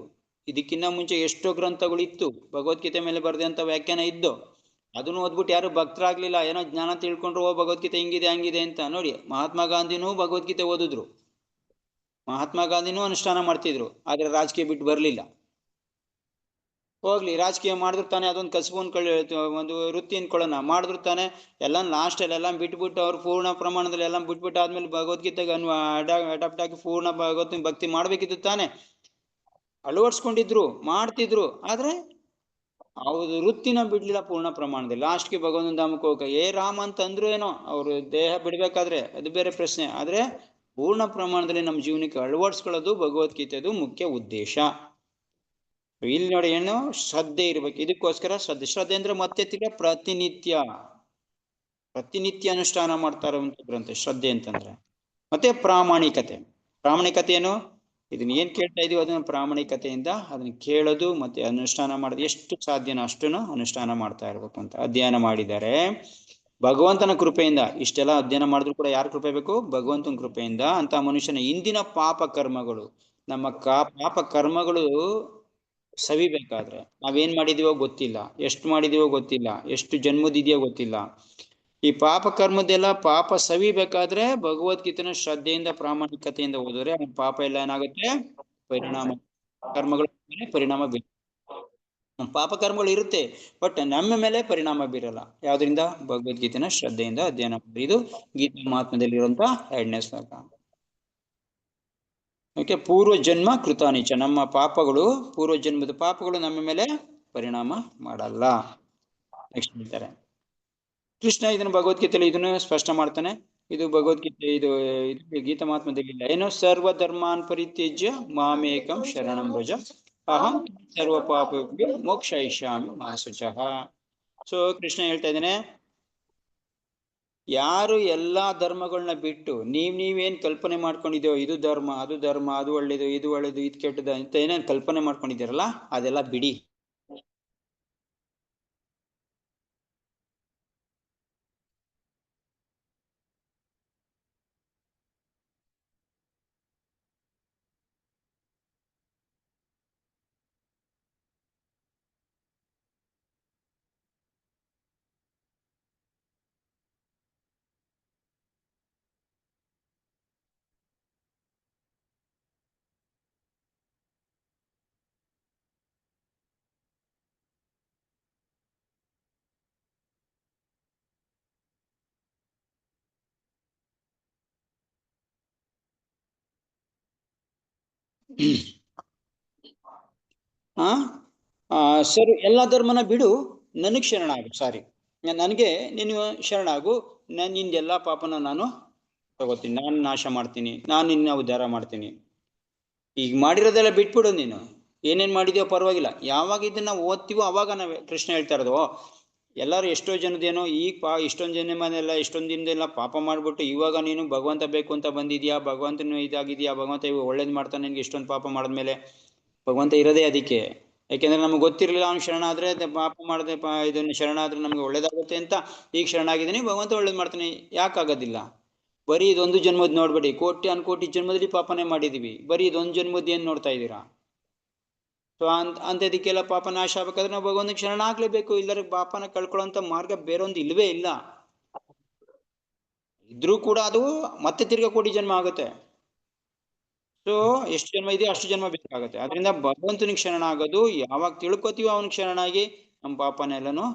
ಇದಕ್ಕಿಂತ ಮುಂಚೆ ಎಷ್ಟೋ ಗ್ರಂಥಗಳು ಇತ್ತು ಭಗವದ್ಗೀತೆ ಮೇಲೆ ಬರೆದಂತ ವ್ಯಾಖ್ಯಾನ ಇದ್ದು, ಅದನ್ನು ಓದ್ಬಿಟ್ಟು ಯಾರು ಭಕ್ತರಾಗ್ಲಿಲ್ಲ. ಏನೋ ಜ್ಞಾನ ತಿಳ್ಕೊಂಡ್ರು, ಭಗವದ್ಗೀತೆ ಹಿಂಗಿದೆ ಹಂಗಿದೆ ಅಂತ. ನೋಡಿ, ಮಹಾತ್ಮ ಗಾಂಧಿನೂ ಭಗವದ್ಗೀತೆ ಓದಿದ್ರು, ಮಹಾತ್ಮ ಗಾಂಧಿನೂ ಅನುಷ್ಠಾನ ಮಾಡ್ತಿದ್ರು, ಆದ್ರೆ ರಾಜಕೀಯ ಬಿಟ್ಟು ಬರ್ಲಿಲ್ಲ. ಹೋಗ್ಲಿ, ರಾಜಕೀಯ ಮಾಡಿದ್ರು ತಾನೆ, ಅದೊಂದು ಕಸಬು ಒಂದು ವೃತ್ತಿ ಅನ್ಕೊಳ್ಳೋಣ, ಮಾಡಿದ್ರು ತಾನೆ. ಎಲ್ಲ ಲಾಸ್ಟ್ ಅಲ್ಲಿ ಎಲ್ಲ ಬಿಟ್ಬಿಟ್ಟು ಅವ್ರು ಪೂರ್ಣ ಪ್ರಮಾಣದಲ್ಲಿ ಎಲ್ಲ ಬಿಟ್ಬಿಟ್ಟು ಆದ್ಮೇಲೆ ಭಗವದ್ಗೀತೆಗೆ ಅಡಾಪ್ಟ್ ಆಗಿ ಪೂರ್ಣ ಭಕ್ತಿ ಮಾಡ್ಬೇಕಿತ್ತು ತಾನೆ. ಅಳವಡಿಸ್ಕೊಂಡಿದ್ರು, ಮಾಡ್ತಿದ್ರು, ಆದ್ರೆ ಅವ್ರು ವೃತ್ತಿನ ಬಿಡ್ಲಿಲ್ಲ ಪೂರ್ಣ ಪ್ರಮಾಣದಲ್ಲಿ. ಲಾಸ್ಟ್ಗೆ ಭಗವಂತನ ಧಾಮಕ್ಕೆ ಹೋಗ ರಾಮ ಅಂತ ಅಂದ್ರು ಏನೋ, ಅವ್ರು ದೇಹ ಬಿಡ್ಬೇಕಾದ್ರೆ ಅದು ಬೇರೆ ಪ್ರಶ್ನೆ. ಆದ್ರೆ ಪೂರ್ಣ ಪ್ರಮಾಣದಲ್ಲಿ ನಮ್ಮ ಜೀವನಕ್ಕೆ ಅಳವಡಿಸ್ಕೊಳ್ಳೋದು ಭಗವದ್ಗೀತೆದು ಮುಖ್ಯ ಉದ್ದೇಶ. ಇಲ್ಲಿ ನೋಡಿ, ಏನು ಶ್ರದ್ಧೆ ಇರ್ಬೇಕು. ಇದಕ್ಕೋಸ್ಕರ ಶ್ರದ್ಧೆ ಅಂದ್ರೆ ಮತ್ತೆ ಪ್ರತಿನಿತ್ಯ ಅನುಷ್ಠಾನ ಮಾಡ್ತಾ ಇರುವಂತ ಗ್ರಂಥ ಶ್ರದ್ಧೆ ಅಂತಂದ್ರೆ. ಮತ್ತೆ ಪ್ರಾಮಾಣಿಕತೆ ಏನು? ಇದನ್ನ ಏನ್ ಕೇಳ್ತಾ ಇದೀವಿ ಅದನ್ನ ಪ್ರಾಮಾಣಿಕತೆಯಿಂದ ಅದನ್ನ ಕೇಳೋದು ಮತ್ತೆ ಅನುಷ್ಠಾನ ಮಾಡೋದು. ಎಷ್ಟು ಸಾಧ್ಯನೋ ಅಷ್ಟನ್ನು ಅನುಷ್ಠಾನ ಮಾಡ್ತಾ ಇರ್ಬೇಕು ಅಂತ ಅಧ್ಯಯನ ಮಾಡಿದ್ದಾರೆ. ಭಗವಂತನ ಕೃಪೆಯಿಂದ ಇಷ್ಟೆಲ್ಲ ಅಧ್ಯಯನ ಮಾಡಿದ್ರು ಕೂಡ ಯಾರ ಕೃಪೆ ಬೇಕು? ಭಗವಂತನ ಕೃಪೆಯಿಂದ. ಅಂತ ಮನುಷ್ಯನ ಇಂದಿನ ಪಾಪ ಕರ್ಮಗಳು, ನಮ್ಮ ಪಾಪ ಕರ್ಮಗಳು ಸವಿಬೇಕಾದ್ರೆ ನಾವೇನ್ ಮಾಡಿದೀವೋ ಗೊತ್ತಿಲ್ಲ, ಎಷ್ಟು ಮಾಡಿದೀವೋ ಗೊತ್ತಿಲ್ಲ, ಎಷ್ಟು ಜನ್ಮದಿದೆಯೋ ಗೊತ್ತಿಲ್ಲ. ಈ ಪಾಪ ಕರ್ಮದೆಲ್ಲ ಪಾಪ ಸವಿಬೇಕಾದ್ರೆ ಭಗವದ್ಗೀತೆನ ಶ್ರದ್ಧೆಯಿಂದ ಪ್ರಾಮಾಣಿಕತೆಯಿಂದ ಓದಿದ್ರೆ ಅವನ ಪಾಪ ಎಲ್ಲ ಏನಾಗುತ್ತೆ? ಪರಿಣಾಮ ಪಾಪ ಕರ್ಮಗಳು ಇರುತ್ತೆ, ಬಟ್ ನಮ್ಮ ಮೇಲೆ ಪರಿಣಾಮ ಬೀರಲ್ಲ. ಯಾವ್ದ್ರಿಂದ? ಭಗವದ್ಗೀತೆನ ಶ್ರದ್ಧೆಯಿಂದ ಅಧ್ಯಯನ ಮಾಡಿ. ಇದು ಗೀತಾ ಮಹಾತ್ಮ್ಯದಲ್ಲಿರುವಂತಹ 2ನೇ ಶ್ಲೋಕ. ಓಕೆ, ಪೂರ್ವ ಜನ್ಮ ಕೃತಾನಿಚ, ನಮ್ಮ ಪಾಪಗಳು, ಪೂರ್ವ ಜನ್ಮದ ಪಾಪಗಳು ನಮ್ಮ ಮೇಲೆ ಪರಿಣಾಮ ಮಾಡಲ್ಲ. ನೆಕ್ಸ್ಟ್ ಹೇಳ್ತಾರೆ ಕೃಷ್ಣ ಇದನ್ನು ಭಗವದ್ಗೀತೆಯಲ್ಲಿ ಇದನ್ನು ಸ್ಪಷ್ಟ ಮಾಡ್ತಾನೆ. ಇದು ಭಗವದ್ಗೀತೆ, ಇದು ಗೀತಾ ಮಹಾತ್ಮ್ಯದಲ್ಲಿ ಇಲ್ಲ. ಏನು? ಸರ್ವ ಧರ್ಮಾನ್ ಪರಿತ್ಯಜ್ಯ ಮಾಮೇಕಂ ಶರಣಂ ಭಜ ಅಹಂ ಸರ್ವ ಪಾಪೇಭ್ಯೋ ಮೋಕ್ಷಯಿಷ್ಯಾಮಿ ಮಾ ಶುಚಃ. ಸೊ ಕೃಷ್ಣ ಹೇಳ್ತಾ ಇದ್ದಾನೆ, ಯಾರು ಎಲ್ಲಾ ಧರ್ಮಗಳನ್ನ ಬಿಟ್ಟು ನೀವೇನ್ ಕಲ್ಪನೆ ಮಾಡ್ಕೊಂಡಿದ್ಯೋ ಇದು ಧರ್ಮ ಅದು ಒಳ್ಳೇದು ಇದು ಕೆಟ್ಟದ್ದು ಅಂತ ಏನೇನ್ ಕಲ್ಪನೆ ಮಾಡ್ಕೊಂಡಿದ್ದೀರಲ್ಲ ಅದೆಲ್ಲ ಬಿಡಿ. ಸರಿ, ಎಲ್ಲಾ ಧರ್ಮನ ಬಿಡು, ನನಗ್ ಶರಣಾಗು. ಸಾರಿ, ನನಗೆ ನೀನು ಶರಣಾಗು. ನಿಂದೆಲ್ಲಾ ಪಾಪನ ನಾನು ತಗೋತೀನಿ, ನಾನು ನಾಶ ಮಾಡ್ತೀನಿ, ನಾನು ನಿನ್ನ ಉದ್ಧಾರ ಮಾಡ್ತೀನಿ. ಈಗ ಮಾಡಿರೋದೆಲ್ಲ ಬಿಟ್ಬಿಡು. ನೀನು ಏನೇನ್ ಮಾಡಿದ್ಯೋ ಪರವಾಗಿಲ್ಲ. ಯಾವಾಗ ಇದನ್ನ ಓದ್ತೀವೋ ಅವಾಗ ನಾವೇ ಕೃಷ್ಣ ಹೇಳ್ತಾ ಇರೋದು, ಎಲ್ಲರೂ ಎಷ್ಟೋ ಜನದೇನೋ ಇಷ್ಟೊಂದು ಜನ ಮನೆಯಲ್ಲ ಇಷ್ಟೊಂದು ದಿನದೆಲ್ಲ ಪಾಪ ಮಾಡ್ಬಿಟ್ಟು ಇವಾಗ ನೀನು ಭಗವಂತ ಬೇಕು ಅಂತ ಬಂದಿದ್ಯಾ, ಭಗವಂತನ ಇದಾಗಿದ್ಯಾ, ಭಗವಂತ ಇವಾಗ ಒಳ್ಳೇದ್ ಮಾಡ್ತಾನೆ, ನಿನ್ಗೆ ಇಷ್ಟೊಂದು ಪಾಪ ಮಾಡಿದ್ಮೇಲೆ. ಭಗವಂತ ಇರೋದೇ ಅದಕ್ಕೆ. ಯಾಕೆಂದ್ರೆ ನಮ್ಗೆ ಗೊತ್ತಿರ್ಲಿಲ್ಲ ಅವ್ನು ಶರಣಾದ್ರೆ ಪಾಪ ಮಾಡದೆ ಇದನ್ನ ಶರಣಾದ್ರೆ ನಮ್ಗೆ ಒಳ್ಳೇದಾಗುತ್ತೆ ಅಂತ ಈಗ ಶರಣಾಗಿದ್ದೀನಿ, ಭಗವಂತ ಒಳ್ಳೇದ್ ಮಾಡ್ತಾನೆ. ಯಾಕಾಗೋದಿಲ್ಲ? ಬರೀ ಇದೊಂದು ಜನ್ಮದ್ ನೋಡ್ಬೇಡಿ, ಕೋಟಿ ಜನ್ಮದಲ್ಲಿ ಪಾಪನೇ ಮಾಡಿದೀವಿ. ಬರೀ ಇದೊಂದು ಜನ್ಮದ್ ಏನ್ ನೋಡ್ತಾ ಇದ್ದೀರಾ? ಸೊ ಅಂಥದಕ್ಕೆಲ್ಲ ಪಾಪ ನಾಶ ಆಗ್ಬೇಕಾದ್ರೆ ನಾವು ಭಗವಂತನಿಗೆ ಶರಣ ಆಗ್ಲೇಬೇಕು. ಇಲ್ಲರ ಪಾಪನ ಕಳ್ಕೊಳ್ಳೋಂಥ ಮಾರ್ಗ ಬೇರೊಂದು ಇಲ್ವೇ ಇಲ್ಲ. ಇದ್ರೂ ಕೂಡ ಅದು ಮತ್ತೆ ತಿರ್ಗಾ ಕೋಟಿ ಜನ್ಮ ಆಗುತ್ತೆ. ಸೊ ಎಷ್ಟು ಜನ್ಮ ಇದೆಯೋ ಅಷ್ಟು ಜನ್ಮ ಬೇಕಾಗುತ್ತೆ. ಅದರಿಂದ ಭಗವಂತನಿಗೆ ಶರಣ ಆಗೋದು ಯಾವಾಗ ತಿಳ್ಕೊತೀವೋ ಅವನಿಗೆ ಶರಣಾಗಿ ನಮ್ಮ ಪಾಪನೆಲ್ಲನು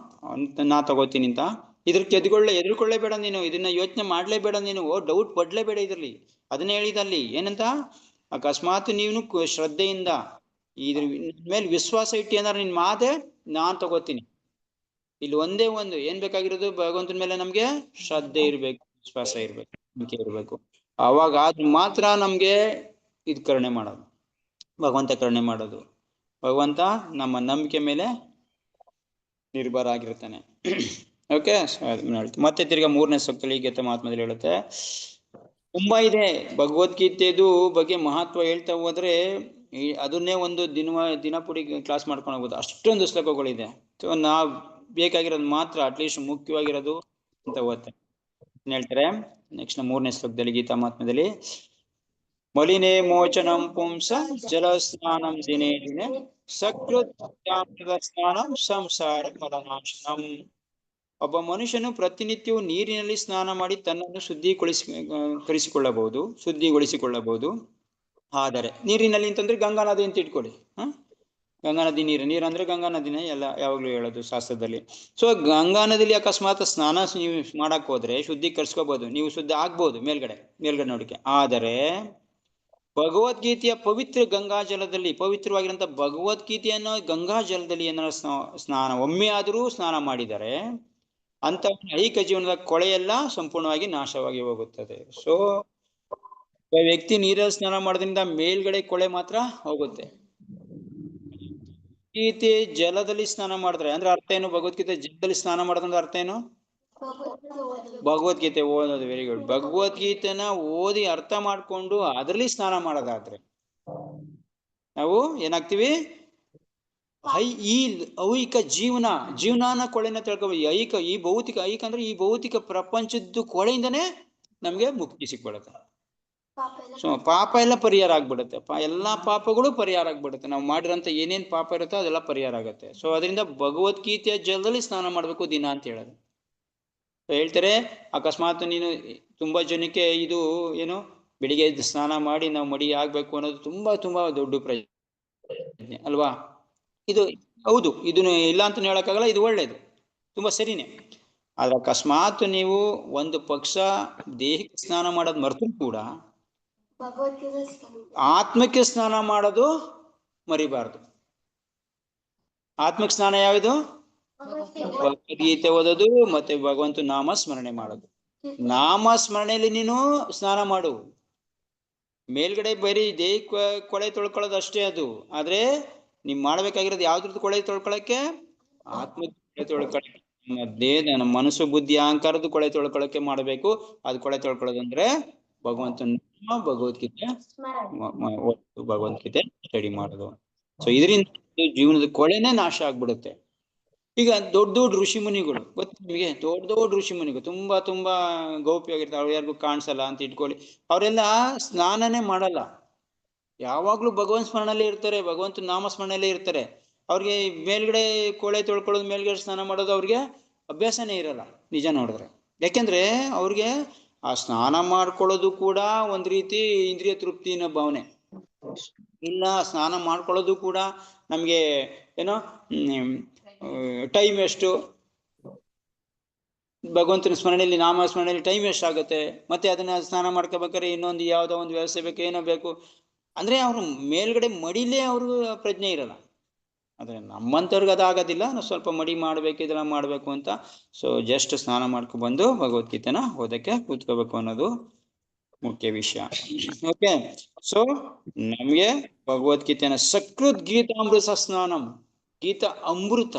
ನಾ ತಗೋತೀನಿ ಅಂತ ಇದ್ರಕ್ಕೆ ಎದುರ್ಕೊಳ್ಳೇಬೇಡ ನೀನು. ಇದನ್ನ ಯೋಚನೆ ಮಾಡ್ಲೇಬೇಡ ನೀನು. ಡೌಟ್ ಪಡ್ಲೇಬೇಡ ಇದ್ರಲ್ಲಿ. ಅದನ್ನ ಹೇಳಿದಲ್ಲಿ ಏನಂತ, ಅಕಸ್ಮಾತ್ ನೀನು ಶ್ರದ್ಧೆಯಿಂದ ಇದ್ರ ಮೇಲೆ ವಿಶ್ವಾಸ ಇಟ್ಟು ಏನಾರು ನಿನ್ ಮಾತೆ ನಾನ್ ತಗೋತೀನಿ. ಇಲ್ಲಿ ಒಂದೇ ಒಂದು ಏನ್ ಬೇಕಾಗಿರೋದು, ಭಗವಂತನ ಮೇಲೆ ನಮ್ಗೆ ಶ್ರದ್ಧೆ ಇರ್ಬೇಕು, ವಿಶ್ವಾಸ ಇರ್ಬೇಕು, ನಂಬಿಕೆ ಇರ್ಬೇಕು. ಅವಾಗ ಅದು ಮಾತ್ರ ನಮ್ಗೆ ಇದು ಕರುಣೆ ಮಾಡೋದು, ಭಗವಂತ ಕರುಣೆ ಮಾಡೋದು. ಭಗವಂತ ನಮ್ಮ ನಂಬಿಕೆ ಮೇಲೆ ನಿರ್ಭರ ಆಗಿರ್ತಾನೆ. ಓಕೆ, ಮತ್ತೆ ತಿರ್ಗಾ 3ನೇ ಸೂಕ್ತದಲ್ಲಿ ಗೀತೆ ಮಹಾತ್ಮದಲ್ಲಿ ಹೇಳುತ್ತೆ. ತುಂಬಾ ಇದೆ ಭಗವದ್ಗೀತೆದು ಬಗ್ಗೆ ಮಹತ್ವ ಹೇಳ್ತಾ ಹೋದ್ರೆ ಅದನ್ನೇ ಒಂದು ದಿನಪುಡಿ ಕ್ಲಾಸ್ ಮಾಡ್ಕೊಂಡು ಹೋಗ್ಬೋದು, ಅಷ್ಟೊಂದು ಶ್ಲೋಕಗಳಿದೆ. ಸೊ ನಾವ್ ಬೇಕಾಗಿರೋದು ಮಾತ್ರ ಅಟ್ಲೀಸ್ಟ್ ಮುಖ್ಯವಾಗಿರೋದು ಅಂತ ಓದ್ತೆ ಹೇಳ್ತಾರೆ. ನೆಕ್ಸ್ಟ್ 3ನೇ ಶ್ಲೋಕದಲ್ಲಿ ಗೀತಾ ಮಹಾತ್ಮದಲ್ಲಿ, ಮಲಿನೇ ಮೋಚನಂ ಪುಂಸ ಜಲ ಸ್ನಾನಂ ದಿನೇ ದಿನೇ ಸಕೃತ್ ಸ್ನಾನಂ ಸಂಸಾರ ಮಲನಾಶನಂ. ಒಬ್ಬ ಮನುಷ್ಯನು ಪ್ರತಿನಿತ್ಯವೂ ನೀರಿನಲ್ಲಿ ಸ್ನಾನ ಮಾಡಿ ತನ್ನನ್ನು ಶುದ್ಧಿಗೊಳಿಸಿಕೊಳ್ಳಬಹುದು. ಆದರೆ ನೀರಿನಲ್ಲಿ ಅಂತಂದ್ರೆ ಗಂಗಾ ನದಿ ಅಂತ ಇಟ್ಕೊಳ್ಳಿ. ಗಂಗಾ ನದಿ ನೀರು ಅಂದ್ರೆ ಗಂಗಾ ನದಿನೇ ಎಲ್ಲ ಯಾವಾಗ್ಲೂ ಹೇಳೋದು ಶಾಸ್ತ್ರದಲ್ಲಿ. ಸೊ ಗಂಗಾ ನದಿಲಿ ಅಕಸ್ಮಾತ್ ಸ್ನಾನ ನೀವು ಮಾಡಕ್ ಹೋದ್ರೆ ಶುದ್ಧೀಕರಿಸ್ಕೋಬಹುದು, ನೀವು ಶುದ್ಧ ಆಗ್ಬೋದು ಮೇಲ್ಗಡೆ ನೋಡಿಕೆ. ಆದರೆ ಭಗವದ್ಗೀತೆಯ ಪವಿತ್ರ ಗಂಗಾ ಜಲದಲ್ಲಿ, ಪವಿತ್ರವಾಗಿರಂತ ಭಗವದ್ಗೀತೆಯನ್ನು ಗಂಗಾ ಜಲದಲ್ಲಿ ಏನಾರ ಸ್ನಾನ ಒಮ್ಮೆ ಆದರೂ ಸ್ನಾನ ಮಾಡಿದರೆ ಅಂತ ಐಕ ಜೀವನದ ಕೊಳೆಯೆಲ್ಲ ಸಂಪೂರ್ಣವಾಗಿ ನಾಶವಾಗಿ ಹೋಗುತ್ತದೆ. ಸೊ ವ್ಯಕ್ತಿ ನೀರಲ್ಲಿ ಸ್ನಾನ ಮಾಡೋದ್ರಿಂದ ಮೇಲ್ಗಡೆ ಕೊಳೆ ಮಾತ್ರ ಹೋಗುತ್ತೆ. ಗೀತೆ ಜಲದಲ್ಲಿ ಸ್ನಾನ ಮಾಡಿದ್ರೆ ಅಂದ್ರೆ ಅರ್ಥ ಏನು? ಭಗವದ್ಗೀತೆ ಜಲದಲ್ಲಿ ಸ್ನಾನ ಮಾಡೋದಂದ್ರೆ ಅರ್ಥ ಏನು? ಭಗವದ್ಗೀತೆ ಓದೋದು. Very good. ಭಗವದ್ಗೀತೆನ ಓದಿ ಅರ್ಥ ಮಾಡ್ಕೊಂಡು ಅದರಲ್ಲಿ ಸ್ನಾನ ಮಾಡೋದಾದ್ರೆ ನಾವು ಏನಾಗ್ತೀವಿ? ಈ ಐಕ ಜೀವನಾನ ಕೊಳೆನ ತಿಳ್ಕೊಬೇಕು. ಈ ಭೌತಿಕ ಅಂದ್ರೆ ಈ ಭೌತಿಕ ಪ್ರಪಂಚದ್ದು ಕೊಳೆಯಿಂದನೇ ನಮ್ಗೆ ಮುಕ್ತಿ ಸಿಕ್ಬಿಡುತ್ತೆ. ಸೊ ಪಾಪ ಎಲ್ಲ ಪರಿಹಾರ ಆಗ್ಬಿಡುತ್ತೆ. ಎಲ್ಲಾ ಪಾಪಗಳು ಪರಿಹಾರ ಆಗ್ಬಿಡುತ್ತೆ. ನಾವು ಮಾಡಿರೋಂಥ ಏನೇನ್ ಪಾಪ ಇರುತ್ತೋ ಅದೆಲ್ಲ ಪರಿಹಾರ ಆಗುತ್ತೆ. ಸೊ ಅದರಿಂದ ಭಗವದ್ಗೀತೆಯ ಜಲದಲ್ಲಿ ಸ್ನಾನ ಮಾಡ್ಬೇಕು ದಿನ ಅಂತ ಹೇಳೋದು. ಹೇಳ್ತಾರೆ ಅಕಸ್ಮಾತ್ ನೀನು ತುಂಬಾ ಜನಕ್ಕೆ ಇದು ಏನು ಬೆಳಿಗ್ಗೆ ಸ್ನಾನ ಮಾಡಿ ನಾವು ಮಡಿ ಆಗ್ಬೇಕು ಅನ್ನೋದು ತುಂಬಾ ದೊಡ್ಡ ಪ್ರಶ್ನೆ ಅಲ್ವಾ? ಇದು ಹೌದು, ಇದನ್ನು ಇಲ್ಲ ಅಂತ ಹೇಳಕ್ಕಾಗಲ್ಲ, ಇದು ಒಳ್ಳೇದು, ತುಂಬಾ ಸರಿನೇ. ಆದ್ರೆ ಅಕಸ್ಮಾತ್ ನೀವು ಒಂದು ಪಕ್ಷ ದೇಹಕ್ಕೆ ಸ್ನಾನ ಮಾಡೋದು ಮರೆತು ಕೂಡ ಆತ್ಮಕ್ಕೆ ಸ್ನಾನ ಮಾಡೋದು ಮರಿಬಾರ್ದು. ಆತ್ಮಕ್ಕೆ ಸ್ನಾನ ಯಾವುದು? ಭಗವದ್ಗೀತೆ ಓದೋದು ಮತ್ತೆ ಭಗವಂತ ನಾಮ ಸ್ಮರಣೆ ಮಾಡೋದು. ನಾಮ ಸ್ಮರಣೆಯಲ್ಲಿ ನೀನು ಸ್ನಾನ ಮಾಡು. ಮೇಲ್ಗಡೆ ಬರೀ ದೇಹ ಕೊಳೆ ತೊಳ್ಕೊಳ್ಳೋದು ಅಷ್ಟೇ ಅದು. ಆದ್ರೆ ನೀವ್ ಮಾಡ್ಬೇಕಾಗಿರೋದು ಯಾವ್ದ್ರದ್ದು ಕೊಳೆ ತೊಳ್ಕೊಳಕ್ಕೆ? ಆತ್ಮ ಕೊಳೆ ತೊಳ್ಕೊಳಕ್ಕೆ. ನಮ್ಮ ಮನಸ್ಸು ಬುದ್ಧಿ ಅಹಂಕಾರದ್ದು ಕೊಳೆ ತೊಳ್ಕೊಳಕ್ಕೆ ಮಾಡಬೇಕು. ಅದು ಕೊಳೆ ತೊಳ್ಕೊಳ್ಳೋದಂದ್ರೆ ಭಗವಂತನ ಭಗವದ್ಗೀತೆ ಭಗವದ್ಗೀತೆ ಸ್ಟಡಿ ಮಾಡೋದು. ಸೊ ಇದರಿಂದ ಜೀವನದ ಕೊಳೆನೇ ನಾಶ ಆಗ್ಬಿಡುತ್ತೆ. ಈಗ ದೊಡ್ಡ ದೊಡ್ಡ ಋಷಿ ಮುನಿಗಳು ಗೊತ್ತು ನಿಮಗೆ, ದೊಡ್ಡ ದೊಡ್ಡ ಋಷಿ ಮುನಿಗಳು ತುಂಬಾ ತುಂಬಾ ಗೌಪ್ಯವಾಗಿರ್ತಾರೆ, ಅವ್ರು ಯಾರಿಗೂ ಕಾಣಿಸಲ್ಲ ಅಂತ ಇಟ್ಕೊಳ್ಳಿ. ಅವರೆಲ್ಲ ಸ್ನಾನನೇ ಮಾಡಲ್ಲ, ಯಾವಾಗ್ಲೂ ಭಗವಂತ ಸ್ಮರಣೆಯಲ್ಲೇ ಇರ್ತಾರೆ, ಭಗವಂತ ನಾಮ ಸ್ಮರಣೆಯಲ್ಲೇ ಇರ್ತಾರೆ. ಅವ್ರಿಗೆ ಮೇಲ್ಗಡೆ ಕೊಳೆ ತೊಳ್ಕೊಳ್ಳೋದು, ಮೇಲ್ಗಡೆ ಸ್ನಾನ ಮಾಡೋದು ಅವ್ರಿಗೆ ಅಭ್ಯಾಸನೇ ಇರಲ್ಲ ನಿಜ ನೋಡಿದ್ರೆ. ಯಾಕೆಂದ್ರೆ ಅವ್ರಿಗೆ ಆ ಸ್ನಾನ ಮಾಡ್ಕೊಳ್ಳೋದು ಕೂಡ ಒಂದ್ ರೀತಿ ಇಂದ್ರಿಯ ತೃಪ್ತಿನ ಭಾವನೆ ಇಲ್ಲ. ಸ್ನಾನ ಮಾಡ್ಕೊಳ್ಳೋದು ಕೂಡ ನಮ್ಗೆ ಏನೋ ಟೈಮ್ ಎಷ್ಟು, ಭಗವಂತನ ಸ್ಮರಣೆಯಲ್ಲಿ ನಾಮ ಸ್ಮರಣೆಯಲ್ಲಿ ಟೈಮ್ ಎಷ್ಟಾಗುತ್ತೆ, ಮತ್ತೆ ಅದನ್ನ ಸ್ನಾನ ಮಾಡ್ಕೋಬೇಕಾದ್ರೆ ಇನ್ನೊಂದು ಯಾವುದೋ ಒಂದು ವ್ಯವಸ್ಥೆ ಬೇಕು, ಏನೋ ಬೇಕು. ಅಂದ್ರೆ ಅವ್ರು ಮೇಲ್ಗಡೆ ಮಡಿಲೇ ಅವ್ರಿಗೂ ಪ್ರಜ್ಞೆ ಇರಲ್ಲ. ಆದ್ರೆ ನಮ್ಮಂತವ್ರಿಗೆ ಅದಾಗೋದಿಲ್ಲ, ನಾವು ಸ್ವಲ್ಪ ಮಡಿ ಮಾಡ್ಬೇಕು, ಇದೆಲ್ಲ ಮಾಡ್ಬೇಕು ಅಂತ. ಸೊ ಜಸ್ಟ್ ಸ್ನಾನ ಮಾಡ್ಕೊ ಬಂದು ಭಗವದ್ಗೀತೆನ ಓದಕ್ಕೆ ಕೂತ್ಕೋಬೇಕು ಅನ್ನೋದು ಮುಖ್ಯ ವಿಷಯ. ಓಕೆ, ಸೊ ನಮ್ಗೆ ಭಗವದ್ಗೀತೆನ ಸಕೃತ್ ಗೀತಾಮೃತ ಸ್ನಾನಂ, ಗೀತಾ ಅಮೃತ,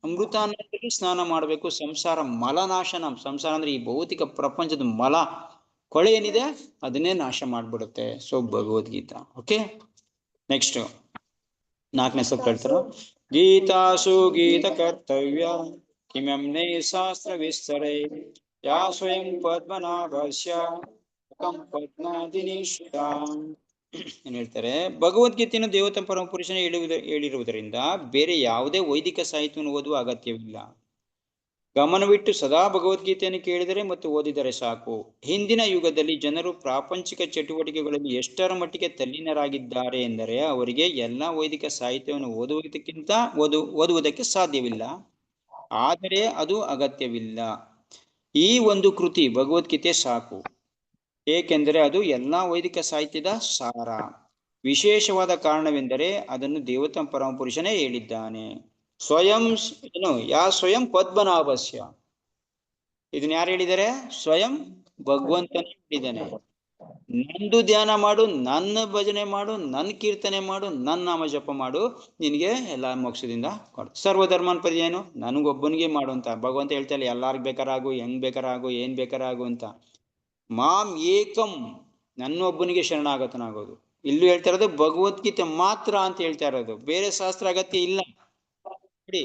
ಅಮೃತ ಅನ್ನೋದ್ರಲ್ಲಿ ಸ್ನಾನ ಮಾಡಬೇಕು. ಸಂಸಾರ ಮಲನಾಶನಂ, ಸಂಸಾರ ಅಂದ್ರೆ ಈ ಭೌತಿಕ ಪ್ರಪಂಚದ ಮಲ ಕೊಳೆ ಏನಿದೆ ಅದನ್ನೇ ನಾಶ ಮಾಡ್ಬಿಡುತ್ತೆ. ಸೊ ಭಗವದ್ಗೀತಾ. ಓಕೆ, ನೆಕ್ಸ್ಟ್ 4ನೇ ಸೂಕ್ತ ಹೇಳ್ತಾರ, ಗೀತಾಸು ಗೀತ ಕರ್ತವ್ಯ ಕಿಮೇ ಶಾಸ್ತ್ರ ವಿಸ್ತರೇ ಯಾ ಸ್ವಯಂ ಪದ್ಮನಾಭಸ್ಯ ಏನ್ ಹೇಳ್ತಾರೆ, ಭಗವದ್ಗೀತೆಯನ್ನು ದೇವತಾ ಪರಮ ಪುರುಷನೇ ಹೇಳಿರುವುದರಿಂದ ಬೇರೆ ಯಾವುದೇ ವೈದಿಕ ಸಾಹಿತ್ಯವನ್ನು ಓದುವ ಅಗತ್ಯವಿಲ್ಲ. ಗಮನವಿಟ್ಟು ಸದಾ ಭಗವದ್ಗೀತೆಯನ್ನು ಕೇಳಿದರೆ ಮತ್ತು ಓದಿದರೆ ಸಾಕು. ಹಿಂದಿನ ಯುಗದಲ್ಲಿ ಜನರು ಪ್ರಾಪಂಚಿಕ ಚಟುವಟಿಕೆಗಳಲ್ಲಿ ಎಷ್ಟರ ಮಟ್ಟಿಗೆ ತಲ್ಲೀನರಾಗಿದ್ದಾರೆ ಎಂದರೆ ಅವರಿಗೆ ಎಲ್ಲ ವೈದಿಕ ಸಾಹಿತ್ಯವನ್ನು ಓದುವುದಕ್ಕೆ ಸಾಧ್ಯವಿಲ್ಲ. ಆದರೆ ಅದು ಅಗತ್ಯವಿಲ್ಲ. ಈ ಒಂದು ಕೃತಿ ಭಗವದ್ಗೀತೆ ಸಾಕು, ಏಕೆಂದರೆ ಅದು ಎಲ್ಲಾ ವೈದಿಕ ಸಾಹಿತ್ಯದ ಸಾರ. ವಿಶೇಷವಾದ ಕಾರಣವೆಂದರೆ ಅದನ್ನು ದೇವತಾ ಪರಮ ಪುರುಷನೇ ಹೇಳಿದ್ದಾನೆ. ಸ್ವಯಂ ಯಾ ಸ್ವಯಂ ಪದ್ಮನಾಭಸ್ಯ, ಇದನ್ನ ಯಾರು ಹೇಳಿದ್ದಾರೆ? ಸ್ವಯಂ ಭಗವಂತನೇ ಹೇಳಿದ್ದಾನೆ. ನಂದು ಧ್ಯಾನ ಮಾಡು, ನನ್ನ ಭಜನೆ ಮಾಡು, ನನ್ನ ಕೀರ್ತನೆ ಮಾಡು, ನನ್ನ ನಾಮ ಜಪ ಮಾಡು, ನಿನಗೆ ಎಲ್ಲ ಮೋಕ್ಷದಿಂದ ಕೊಡು. ಸರ್ವಧರ್ಮನ್ ಪದ ಏನು? ನನಗೊಬ್ಬನಿಗೆ ಮಾಡು ಅಂತ ಭಗವಂತ ಹೇಳ್ತಾರೆ. ಎಲ್ಲಾರ್ಗ್ ಬೇಕಾರಾಗು, ಹೆಂಗ್ ಬೇಕಾರಾಗು, ಏನ್ ಬೇಕಾರಾಗು ಅಂತ. ಮಾಂ ಏಕಂ, ನನ್ನೊಬ್ಬನಿಗೆ ಶರಣಾಗತನಾಗೋದು. ಇಲ್ಲೂ ಹೇಳ್ತಾ ಇರೋದು ಭಗವದ್ಗೀತೆ ಮಾತ್ರ ಅಂತ ಹೇಳ್ತಾ ಇರೋದು, ಬೇರೆ ಶಾಸ್ತ್ರ ಅಗತ್ಯ ಇಲ್ಲ. ನೋಡಿ,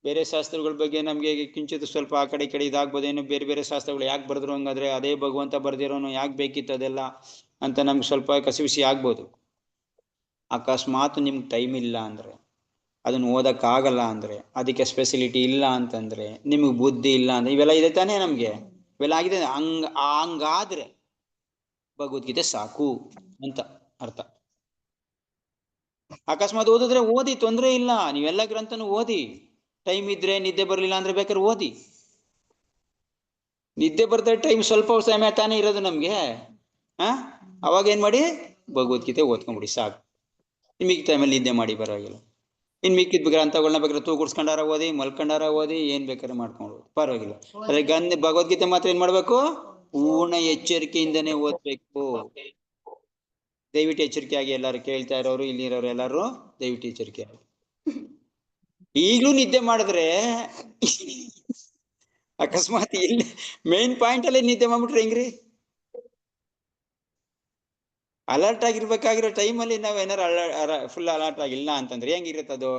ಬೇರೆ ಶಾಸ್ತ್ರಗಳ ಬಗ್ಗೆ ನಮ್ಗೆ ಕಿಂಚಿತ್ ಸ್ವಲ್ಪ ಆ ಕಡೆ ಈ ಕಡೆ ಇದಾಗ್ಬೋದೇನು, ಬೇರೆ ಬೇರೆ ಶಾಸ್ತ್ರಗಳು ಯಾಕೆ ಬರೆದ್ರು ಹಂಗಾದ್ರೆ, ಅದೇ ಭಗವಂತ ಬರ್ದಿರೋನು ಯಾಕೆ ಬೇಕಿತ್ತು ಅದೆಲ್ಲ ಅಂತ ನಮ್ಗೆ ಸ್ವಲ್ಪ ಕಸಿವಿಸಿ ಆಗ್ಬೋದು. ಅಕಸ್ಮಾತ್ ನಿಮ್ಗೆ ಟೈಮ್ ಇಲ್ಲ ಅಂದ್ರೆ, ಅದನ್ನ ಓದಕ್ಕಾಗಲ್ಲ ಅಂದ್ರೆ, ಅದಕ್ಕೆ ಸ್ಪೆಸಿಲಿಟಿ ಇಲ್ಲ ಅಂತಂದ್ರೆ, ನಿಮ್ಗೆ ಬುದ್ಧಿ ಇಲ್ಲ ಅಂದ್ರೆ, ಇವೆಲ್ಲ ಇದೆ ತಾನೇ ನಮ್ಗೆ, ಇವೆಲ್ಲ ಆಗಿದೆ. ಹಂಗಾದ್ರೆ ಭಗವದ್ಗೀತೆ ಸಾಕು ಅಂತ ಅರ್ಥ. ಅಕಸ್ಮಾತ್ ಓದಿದ್ರೆ ಓದಿ, ತೊಂದರೆ ಇಲ್ಲ. ನೀವೆಲ್ಲ ಗ್ರಂಥನು ಓದಿ. ಟೈಮ್ ಇದ್ರೆ, ನಿದ್ದೆ ಬರ್ಲಿಲ್ಲ ಅಂದ್ರೆ ಬೇಕಾದ್ರೆ ಓದಿ. ನಿದ್ದೆ ಬರ್ತಾರೆ ಟೈಮ್ ಸ್ವಲ್ಪ ಸಮಯ ತಾನೇ ಇರೋದು ನಮ್ಗೆ. ಅವಾಗ ಏನ್ ಮಾಡಿ, ಭಗವದ್ಗೀತೆ ಓದ್ಕೊಂಡ್ಬಿಡಿ ಸಾಕು. ಮಿಕ್ಕ ಟೈಮಲ್ಲಿ ನಿದ್ದೆ ಮಾಡಿ ಪರವಾಗಿಲ್ಲ. ಇನ್ ಮಿಕ್ಕಿದ ಗ್ರಂಥಗಳನ್ನ ಬೇಕಾದ್ರೆ ತೂಗುಡ್ಸ್ಕೊಂಡಾರ ಓದಿ, ಮಲ್ಕೊಂಡಾರ ಓದಿ, ಏನ್ ಬೇಕಾದ್ರೆ ಮಾಡ್ಕೊಂಡು ಪರವಾಗಿಲ್ಲ. ಅದೇ ಭಗವದ್ಗೀತೆ ಮಾತ್ರ ಏನ್ ಮಾಡ್ಬೇಕು? ಪೂರ್ಣ ಎಚ್ಚರಿಕೆಯಿಂದನೇ ಓದ್ಬೇಕು. ದಯವಿಟ್ಟು ಎಚ್ಚರಿಕೆ ಆಗಿ, ಎಲ್ಲಾರು ಕೇಳ್ತಾ ಇರೋರು, ಇಲ್ಲಿರೋರು ಎಲ್ಲಾರು ದಯವಿಟ್ಟು ಎಚ್ಚರಿಕೆ ಆಗಿ. ಈಗ್ಲೂ ನಿದ್ದೆ ಮಾಡಿದ್ರೆ ಅಕಸ್ಮಾತ್ ಇಲ್ಲಿ ಮೇನ್ ಪಾಯಿಂಟ್ ಅಲ್ಲಿ ನಿದ್ದೆ ಮಾಡ್ಬಿಟ್ರೆ ಹೆಂಗ್ರಿ? ಅಲರ್ಟ್ ಆಗಿರ್ಬೇಕಾಗಿರೋ ಟೈಮಲ್ಲಿ ನಾವ್ ಏನಾರು ಫುಲ್ ಅಲರ್ಟ್ ಆಗಿಲ್ಲ ಅಂತಂದ್ರೆ ಹೆಂಗಿರುತ್ತದು?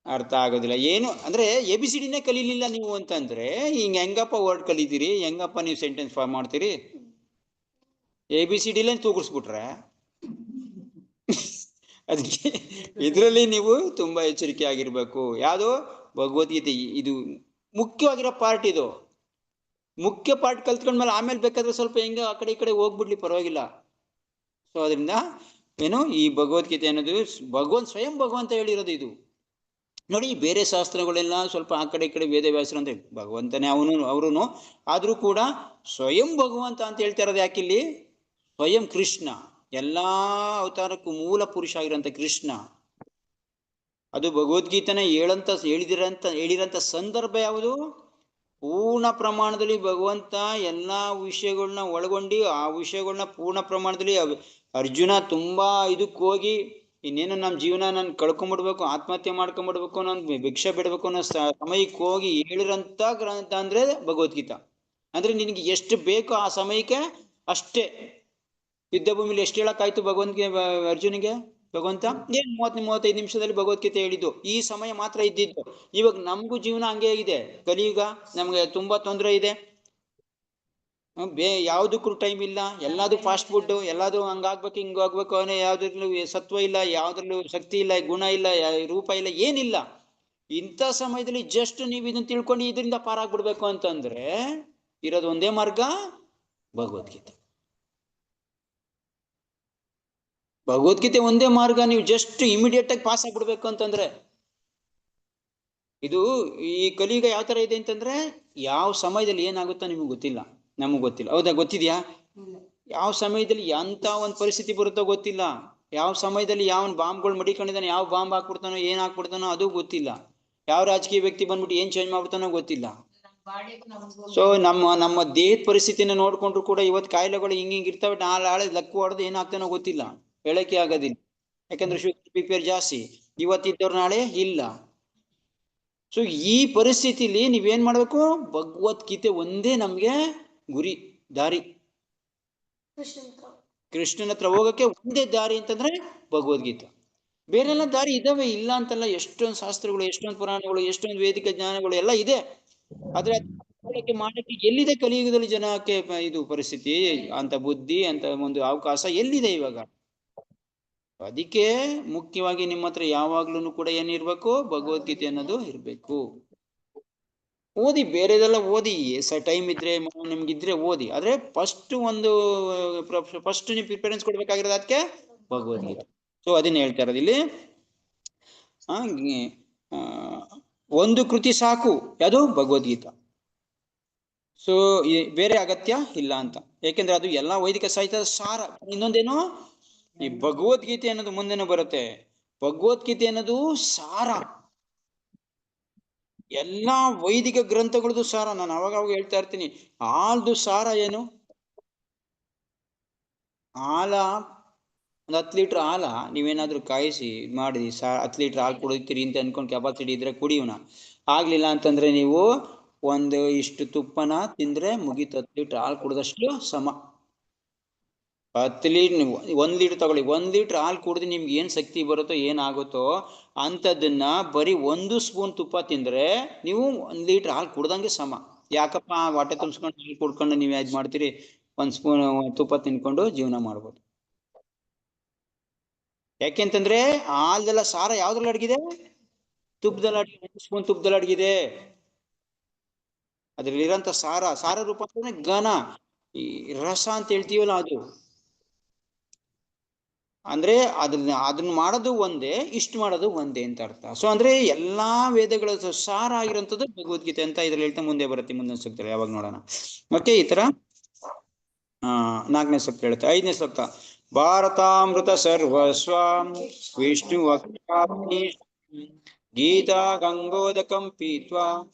ಅರ್ಥ ಆಗೋದಿಲ್ಲ. ಏನು ಅಂದ್ರೆ ABCD ಕಲೀಲಿಲ್ಲ ನೀವು ಅಂತಂದ್ರೆ ಹೆಂಗಪ್ಪ ವರ್ಡ್ ಕಲಿತೀರಿ? ಹೆಂಗಪ್ಪ ನೀವು ಸೆಂಟೆನ್ಸ್ ಫಾರ್ಮ್ ಮಾಡ್ತೀರಿ? ABCD ತೂಗಿಸ್ಬಿಟ್ರೆ ಅದಕ್ಕೆ ಇದರಲ್ಲಿ ನೀವು ತುಂಬಾ ಎಚ್ಚರಿಕೆ ಆಗಿರ್ಬೇಕು. ಯಾವುದು? ಭಗವದ್ಗೀತೆ. ಇದು ಮುಖ್ಯವಾಗಿರೋ ಪಾರ್ಟ್. ಇದು ಮುಖ್ಯ ಪಾರ್ಟ್ ಕಲ್ತ್ಕೊಂಡ್ಮೇಲೆ ಆಮೇಲೆ ಬೇಕಾದ್ರೆ ಸ್ವಲ್ಪ ಹೆಂಗ ಆ ಕಡೆ ಈ ಕಡೆ ಹೋಗ್ಬಿಡ್ಲಿ, ಪರವಾಗಿಲ್ಲ. ಸೊ ಅದರಿಂದ ಏನು, ಈ ಭಗವದ್ಗೀತೆ ಅನ್ನೋದು ಸ್ವಯಂ ಭಗವಂತ ಹೇಳಿರೋದು. ಇದು ನೋಡಿ, ಬೇರೆ ಶಾಸ್ತ್ರಗಳೆಲ್ಲ ಸ್ವಲ್ಪ ಆ ಕಡೆ ಈ ಕಡೆ ವೇದವ್ಯಾಸರು ಅಂತ ಭಗವಂತನೇ ಅವನು ಆದ್ರೂ ಕೂಡ ಸ್ವಯಂ ಭಗವಂತ ಅಂತ ಹೇಳ್ತಾ ಇರೋದು ಯಾಕಿಲ್ಲಿ? ಸ್ವಯಂ ಕೃಷ್ಣ, ಎಲ್ಲಾ ಅವತಾರಕ್ಕೂ ಮೂಲ ಪುರುಷ ಆಗಿರೋಂಥ ಕೃಷ್ಣ. ಅದು ಭಗವದ್ಗೀತೆನ ಹೇಳಿರಂತ ಸಂದರ್ಭ ಯಾವುದು? ಪೂರ್ಣ ಪ್ರಮಾಣದಲ್ಲಿ ಭಗವಂತ ಎಲ್ಲಾ ವಿಷಯಗಳನ್ನ ಒಳಗೊಂಡು, ಆ ವಿಷಯಗಳನ್ನ ಪೂರ್ಣ ಪ್ರಮಾಣದಲ್ಲಿ ಅರ್ಜುನ ತುಂಬಾ ಇದಕ್ಕೆ ಹೋಗಿ ಇನ್ನೇನು ನಮ್ಮ ಜೀವನ ನಾನು ಕಳ್ಕೊಂಡ್ಬಿಡ್ಬೇಕು, ಆತ್ಮಹತ್ಯೆ ಮಾಡ್ಕೊಂಡ್ಬಿಡ್ಬೇಕು, ನಾನು ಭಿಕ್ಷೆ ಬಿಡ್ಬೇಕು ಅನ್ನೋ ಸಮಯಕ್ಕೆ ಹೋಗಿ ಹೇಳಿರಂತ ಗ್ರಂಥ ಅಂದ್ರೆ ಭಗವದ್ಗೀತಾ. ಅಂದ್ರೆ ನಿನಗೆ ಎಷ್ಟು ಬೇಕೋ ಆ ಸಮಯಕ್ಕೆ ಅಷ್ಟೇ. ಯುದ್ಧ ಭೂಮಿಲಿ ಎಷ್ಟು ಹೇಳಕ್ಕಾಯ್ತು ಅರ್ಜುನಿಗೆ ಭಗವಂತ? ಏನ್ 35 ನಿಮಿಷದಲ್ಲಿ ಭಗವದ್ಗೀತೆ ಹೇಳಿದ್ದು, ಈ ಸಮಯ ಮಾತ್ರ ಇದ್ದಿದ್ದು. ಇವಾಗ ನಮಗೂ ಜೀವನ ಹಂಗೆ ಇದೆ, ಕಲಿಯುಗ, ನಮ್ಗೆ ತುಂಬಾ ತೊಂದರೆ ಇದೆ. ಯಾವ್ದಕ್ಕೂ ಟೈಮ್ ಇಲ್ಲ, ಎಲ್ಲಾದು ಫಾಸ್ಟ್ ಫುಡ್, ಎಲ್ಲಾದು ಹಂಗಾಗ್ಬೇಕು ಹಿಂಗಾಗ್ಬೇಕು ಅನ್ನೋ ಯಾವ್ದ್ರಲ್ಲೂ ಸತ್ವ ಇಲ್ಲ, ಯಾವ್ದ್ರಲ್ಲೂ ಶಕ್ತಿ ಇಲ್ಲ, ಗುಣ ಇಲ್ಲ, ರೂಪ ಇಲ್ಲ, ಏನಿಲ್ಲ. ಇಂಥ ಸಮಯದಲ್ಲಿ ಜಸ್ಟ್ ನೀವು ಇದನ್ನ ತಿಳ್ಕೊಂಡು ಇದರಿಂದ ಪಾರಾಗ್ಬಿಡ್ಬೇಕು ಅಂತಂದ್ರೆ ಇರೋದು ಒಂದೇ ಮಾರ್ಗ, ಭಗವದ್ಗೀತೆ. ಭಗವದ್ಗೀತೆ ಒಂದೇ ಮಾರ್ಗ. ನೀವು ಜಸ್ಟ್ ಇಮಿಡಿಯೇಟ್ ಆಗಿ ಪಾಸ್ ಆಗ್ಬಿಡ್ಬೇಕು ಅಂತಂದ್ರೆ. ಇದು ಈ ಕಲಿಯುಗ ಯಾವ ತರ ಇದೆ ಅಂತಂದ್ರೆ, ಯಾವ ಸಮಯದಲ್ಲಿ ಏನಾಗುತ್ತೋ ನಿಮ್ಗೆ ಗೊತ್ತಿಲ್ಲ, ನಮಗ್ ಗೊತ್ತಿಲ್ಲ. ಹೌದಾ? ಗೊತ್ತಿದ್ಯಾ? ಯಾವ ಸಮಯದಲ್ಲಿ ಎಂತ ಒಂದ್ ಪರಿಸ್ಥಿತಿ ಬರುತ್ತೋ ಗೊತ್ತಿಲ್ಲ. ಯಾವ ಸಮಯದಲ್ಲಿ ಯಾವ ಬಾಂಬ್ಗಳು ಮಡಿಕೊಂಡಿದ್ದಾನೆ, ಯಾವ ಬಾಂಬ್ ಹಾಕ್ಬಿಡ್ತಾನೋ, ಏನ್ ಹಾಕ್ಬಿಡ್ತಾನೋ ಅದು ಗೊತ್ತಿಲ್ಲ. ಯಾವ ರಾಜಕೀಯ ವ್ಯಕ್ತಿ ಬಂದ್ಬಿಟ್ಟು ಏನ್ ಚೇಂಜ್ ಮಾಡ್ಬಿಡ್ತಾನೋ ಗೊತ್ತಿಲ್ಲ. ಸೊ ನಮ್ಮ ದೇಹದ ಪರಿಸ್ಥಿತಿನ ನೋಡ್ಕೊಂಡ್ರು ಕೂಡ ಇವತ್ತು ಕಾಯಿಲೆಗಳು ಹಿಂಗ್ ಇರ್ತಾವೆ, ನಾಳೆ ಲಕ್ಕು ಹೊಡೆದು ಏನಾಗ್ತಾನೋ ಗೊತ್ತಿಲ್ಲ, ಹೇಳಕ್ಕೆ ಆಗೋದಿಲ್ಲ. ಯಾಕಂದ್ರೆ ಶುಗರ್ ಪಿಪಿಆರ್ ಜಾಸ್ತಿ, ಇವತ್ತಿದ್ದವ್ರು ನಾಳೆ ಇಲ್ಲ. ಸೊ ಈ ಪರಿಸ್ಥಿತಿಲಿ ನೀವೇನ್ ಮಾಡ್ಬೇಕು? ಭಗವದ್ಗೀತೆ ಒಂದೇ ನಮ್ಗೆ ಗುರಿ, ದಾರಿ. ಕೃಷ್ಣನ ಹತ್ರ ಹೋಗಕ್ಕೆ ಒಂದೇ ದಾರಿ ಅಂತಂದ್ರೆ ಭಗವದ್ಗೀತೆ. ಬೇರೆಲ್ಲ ದಾರಿ ಇದಾವೆ, ಇಲ್ಲ ಅಂತಲ್ಲ. ಎಷ್ಟೊಂದು ಶಾಸ್ತ್ರಗಳು, ಎಷ್ಟೊಂದು ಪುರಾಣಗಳು, ಎಷ್ಟೊಂದು ವೇದಿಕ ಜ್ಞಾನಗಳು ಎಲ್ಲ ಇದೆ. ಆದ್ರೆ ಮಾಡಕ್ಕೆ ಎಲ್ಲಿದೆ ಕಲಿಯುಗದಲ್ಲಿ ಜನಕ್ಕೆ ಇದು ಪರಿಸ್ಥಿತಿ, ಅಂತ ಬುದ್ಧಿ, ಅಂತ ಒಂದು ಅವಕಾಶ ಎಲ್ಲಿದೆ ಇವಾಗ? ಅದಕ್ಕೆ ಮುಖ್ಯವಾಗಿ ನಿಮ್ಮ ಹತ್ರ ಯಾವಾಗ್ಲೂ ಕೂಡ ಏನಿರ್ಬೇಕು? ಭಗವದ್ಗೀತೆ ಅನ್ನೋದು ಇರ್ಬೇಕು. ಓದಿ, ಬೇರೆದೆಲ್ಲ ಓದಿ, ಟೈಮ್ ಇದ್ರೆ ನಿಮ್ಗಿದ್ರೆ ಓದಿ. ಆದ್ರೆ ಫಸ್ಟ್ ನೀವು ಪ್ರಿಫರೆನ್ಸ್ ಕೊಡ್ಬೇಕಾಗಿರೋದು ಅದಕ್ಕೆ ಭಗವದ್ಗೀತೆ. ಸೊ ಅದನ್ನ ಹೇಳ್ತಾ ಇರೋದು ಇಲ್ಲಿ. ಒಂದು ಕೃತಿ ಸಾಕು, ಯಾವುದು? ಭಗವದ್ಗೀತಾ. ಸೊ ಬೇರೆ ಅಗತ್ಯ ಇಲ್ಲ ಅಂತ. ಯಾಕೆಂದ್ರೆ ಅದು ಎಲ್ಲಾ ವೈದಿಕ ಸಾಹಿತ್ಯದ ಸಾರ. ಇನ್ನೊಂದೇನು, ಈ ಭಗವದ್ಗೀತೆ ಅನ್ನೋದು ಮುಂದೆನೂ ಬರುತ್ತೆ. ಭಗವದ್ಗೀತೆ ಅನ್ನೋದು ಸಾರ, ಎಲ್ಲಾ ವೈದಿಕ ಗ್ರಂಥಗಳದ್ದು ಸಾರ. ನಾನು ಅವಾಗ ಹೇಳ್ತಾ ಇರ್ತೀನಿ, ಹಾಲ್ದು ಸಾರ ಏನು? ಹಾಲ, ಒಂದು 10 ಲೀಟರ್ ಹಾಲ ನೀವೇನಾದ್ರೂ ಕಾಯಿಸಿ ಮಾಡಿ 10 ಲೀಟರ್ ಹಾಲು ಕುಡಿತೀರಿ ಅಂತ ಅನ್ಕೊಂಡು ಕೆಪಾಸಿಟಿ ಇದ್ರೆ ಕುಡಿಯೋಣ. ಆಗ್ಲಿಲ್ಲ ಅಂತಂದ್ರೆ ನೀವು ಒಂದು ಇಷ್ಟು ತುಪ್ಪನ ತಿಂದ್ರೆ ಮುಗೀತು, 10 ಲೀಟರ್ ಹಾಲು ಕುಡಿದಷ್ಟು ಸಮ. 10 ಲೀಟರ್, 1 ಲೀಟರ್ ತಗೊಳ್ಳಿ, 1 ಲೀಟರ್ ಹಾಲು ಕುಡಿದು ನಿಮ್ಗೆ ಏನ್ ಶಕ್ತಿ ಬರುತ್ತೋ, ಏನಾಗುತ್ತೋ ಅಂಥದ್ದನ್ನ ಬರೀ 1 ಸ್ಪೂನ್ ತುಪ್ಪ ತಿಂದ್ರೆ ನೀವು 1 ಲೀಟರ್ ಹಾಲು ಕುಡ್ದಂಗೆ ಸಮ. ಯಾಕಪ್ಪ ಹೊಟ್ಟೆ ತುಂಬಿಸ್ಕೊಂಡು ಹಾಲು ಕುಡ್ಕೊಂಡು ನೀವು ಯಾವ್ದು ಮಾಡ್ತೀರಿ? 1 ಸ್ಪೂನ್ ತುಪ್ಪ ತಿನ್ಕೊಂಡು ಜೀವನ ಮಾಡ್ಬೋದು. ಯಾಕೆಂತಂದ್ರೆ ಹಾಲ್ದೆಲ್ಲ ಸಾರ ಯಾವ್ದ್ರಲ್ಲಿ ಅಡಗಿದೆ? ತುಪ್ಪದಲ್ಲಿ ಅಡಗಿದೆ. 1 ಸ್ಪೂನ್ ತುಪ್ಪದಲ್ಲಿ ಅಡಗಿದೆ. ಅದ್ರಲ್ಲಿರೋಂಥ ಸಾರ ರೂಪ ಅಂತಂದ್ರೆ ಘನ, ಈ ರಸ ಅಂತ ಹೇಳ್ತೀವಲ್ಲ ಅದು. ಅಂದ್ರೆ ಅದನ್ನ ಮಾಡೋದು ಒಂದೇ, ಇಷ್ಟು ಮಾಡೋದು ಒಂದೇ ಅಂತ ಅರ್ಥ. ಸೊ ಅಂದ್ರೆ ಎಲ್ಲಾ ವೇದಗಳ ಸಾರ ಆಗಿರೋಂಥದ್ದು ಭಗವದ್ಗೀತೆ ಅಂತ ಇದ್ರಲ್ಲಿ ಹೇಳ್ತಾ ಮುಂದೆ ಬರುತ್ತೆ, ಮುಂದಿನ ಸೂಕ್ತದಲ್ಲಿ ಯಾವಾಗ ನೋಡೋಣ. ಓಕೆ, ಈ ತರ 4ನೇ ಸೂಕ್ತ ಹೇಳುತ್ತೆ. 5ನೇ ಸೂಕ್ತ, ಭಾರತಾಮೃತ ಸರ್ವಸ್ವ ವಿಷ್ಣು ಗೀತಾ ಗಂಗೋದಕಂ ಪೀತ್ವಾ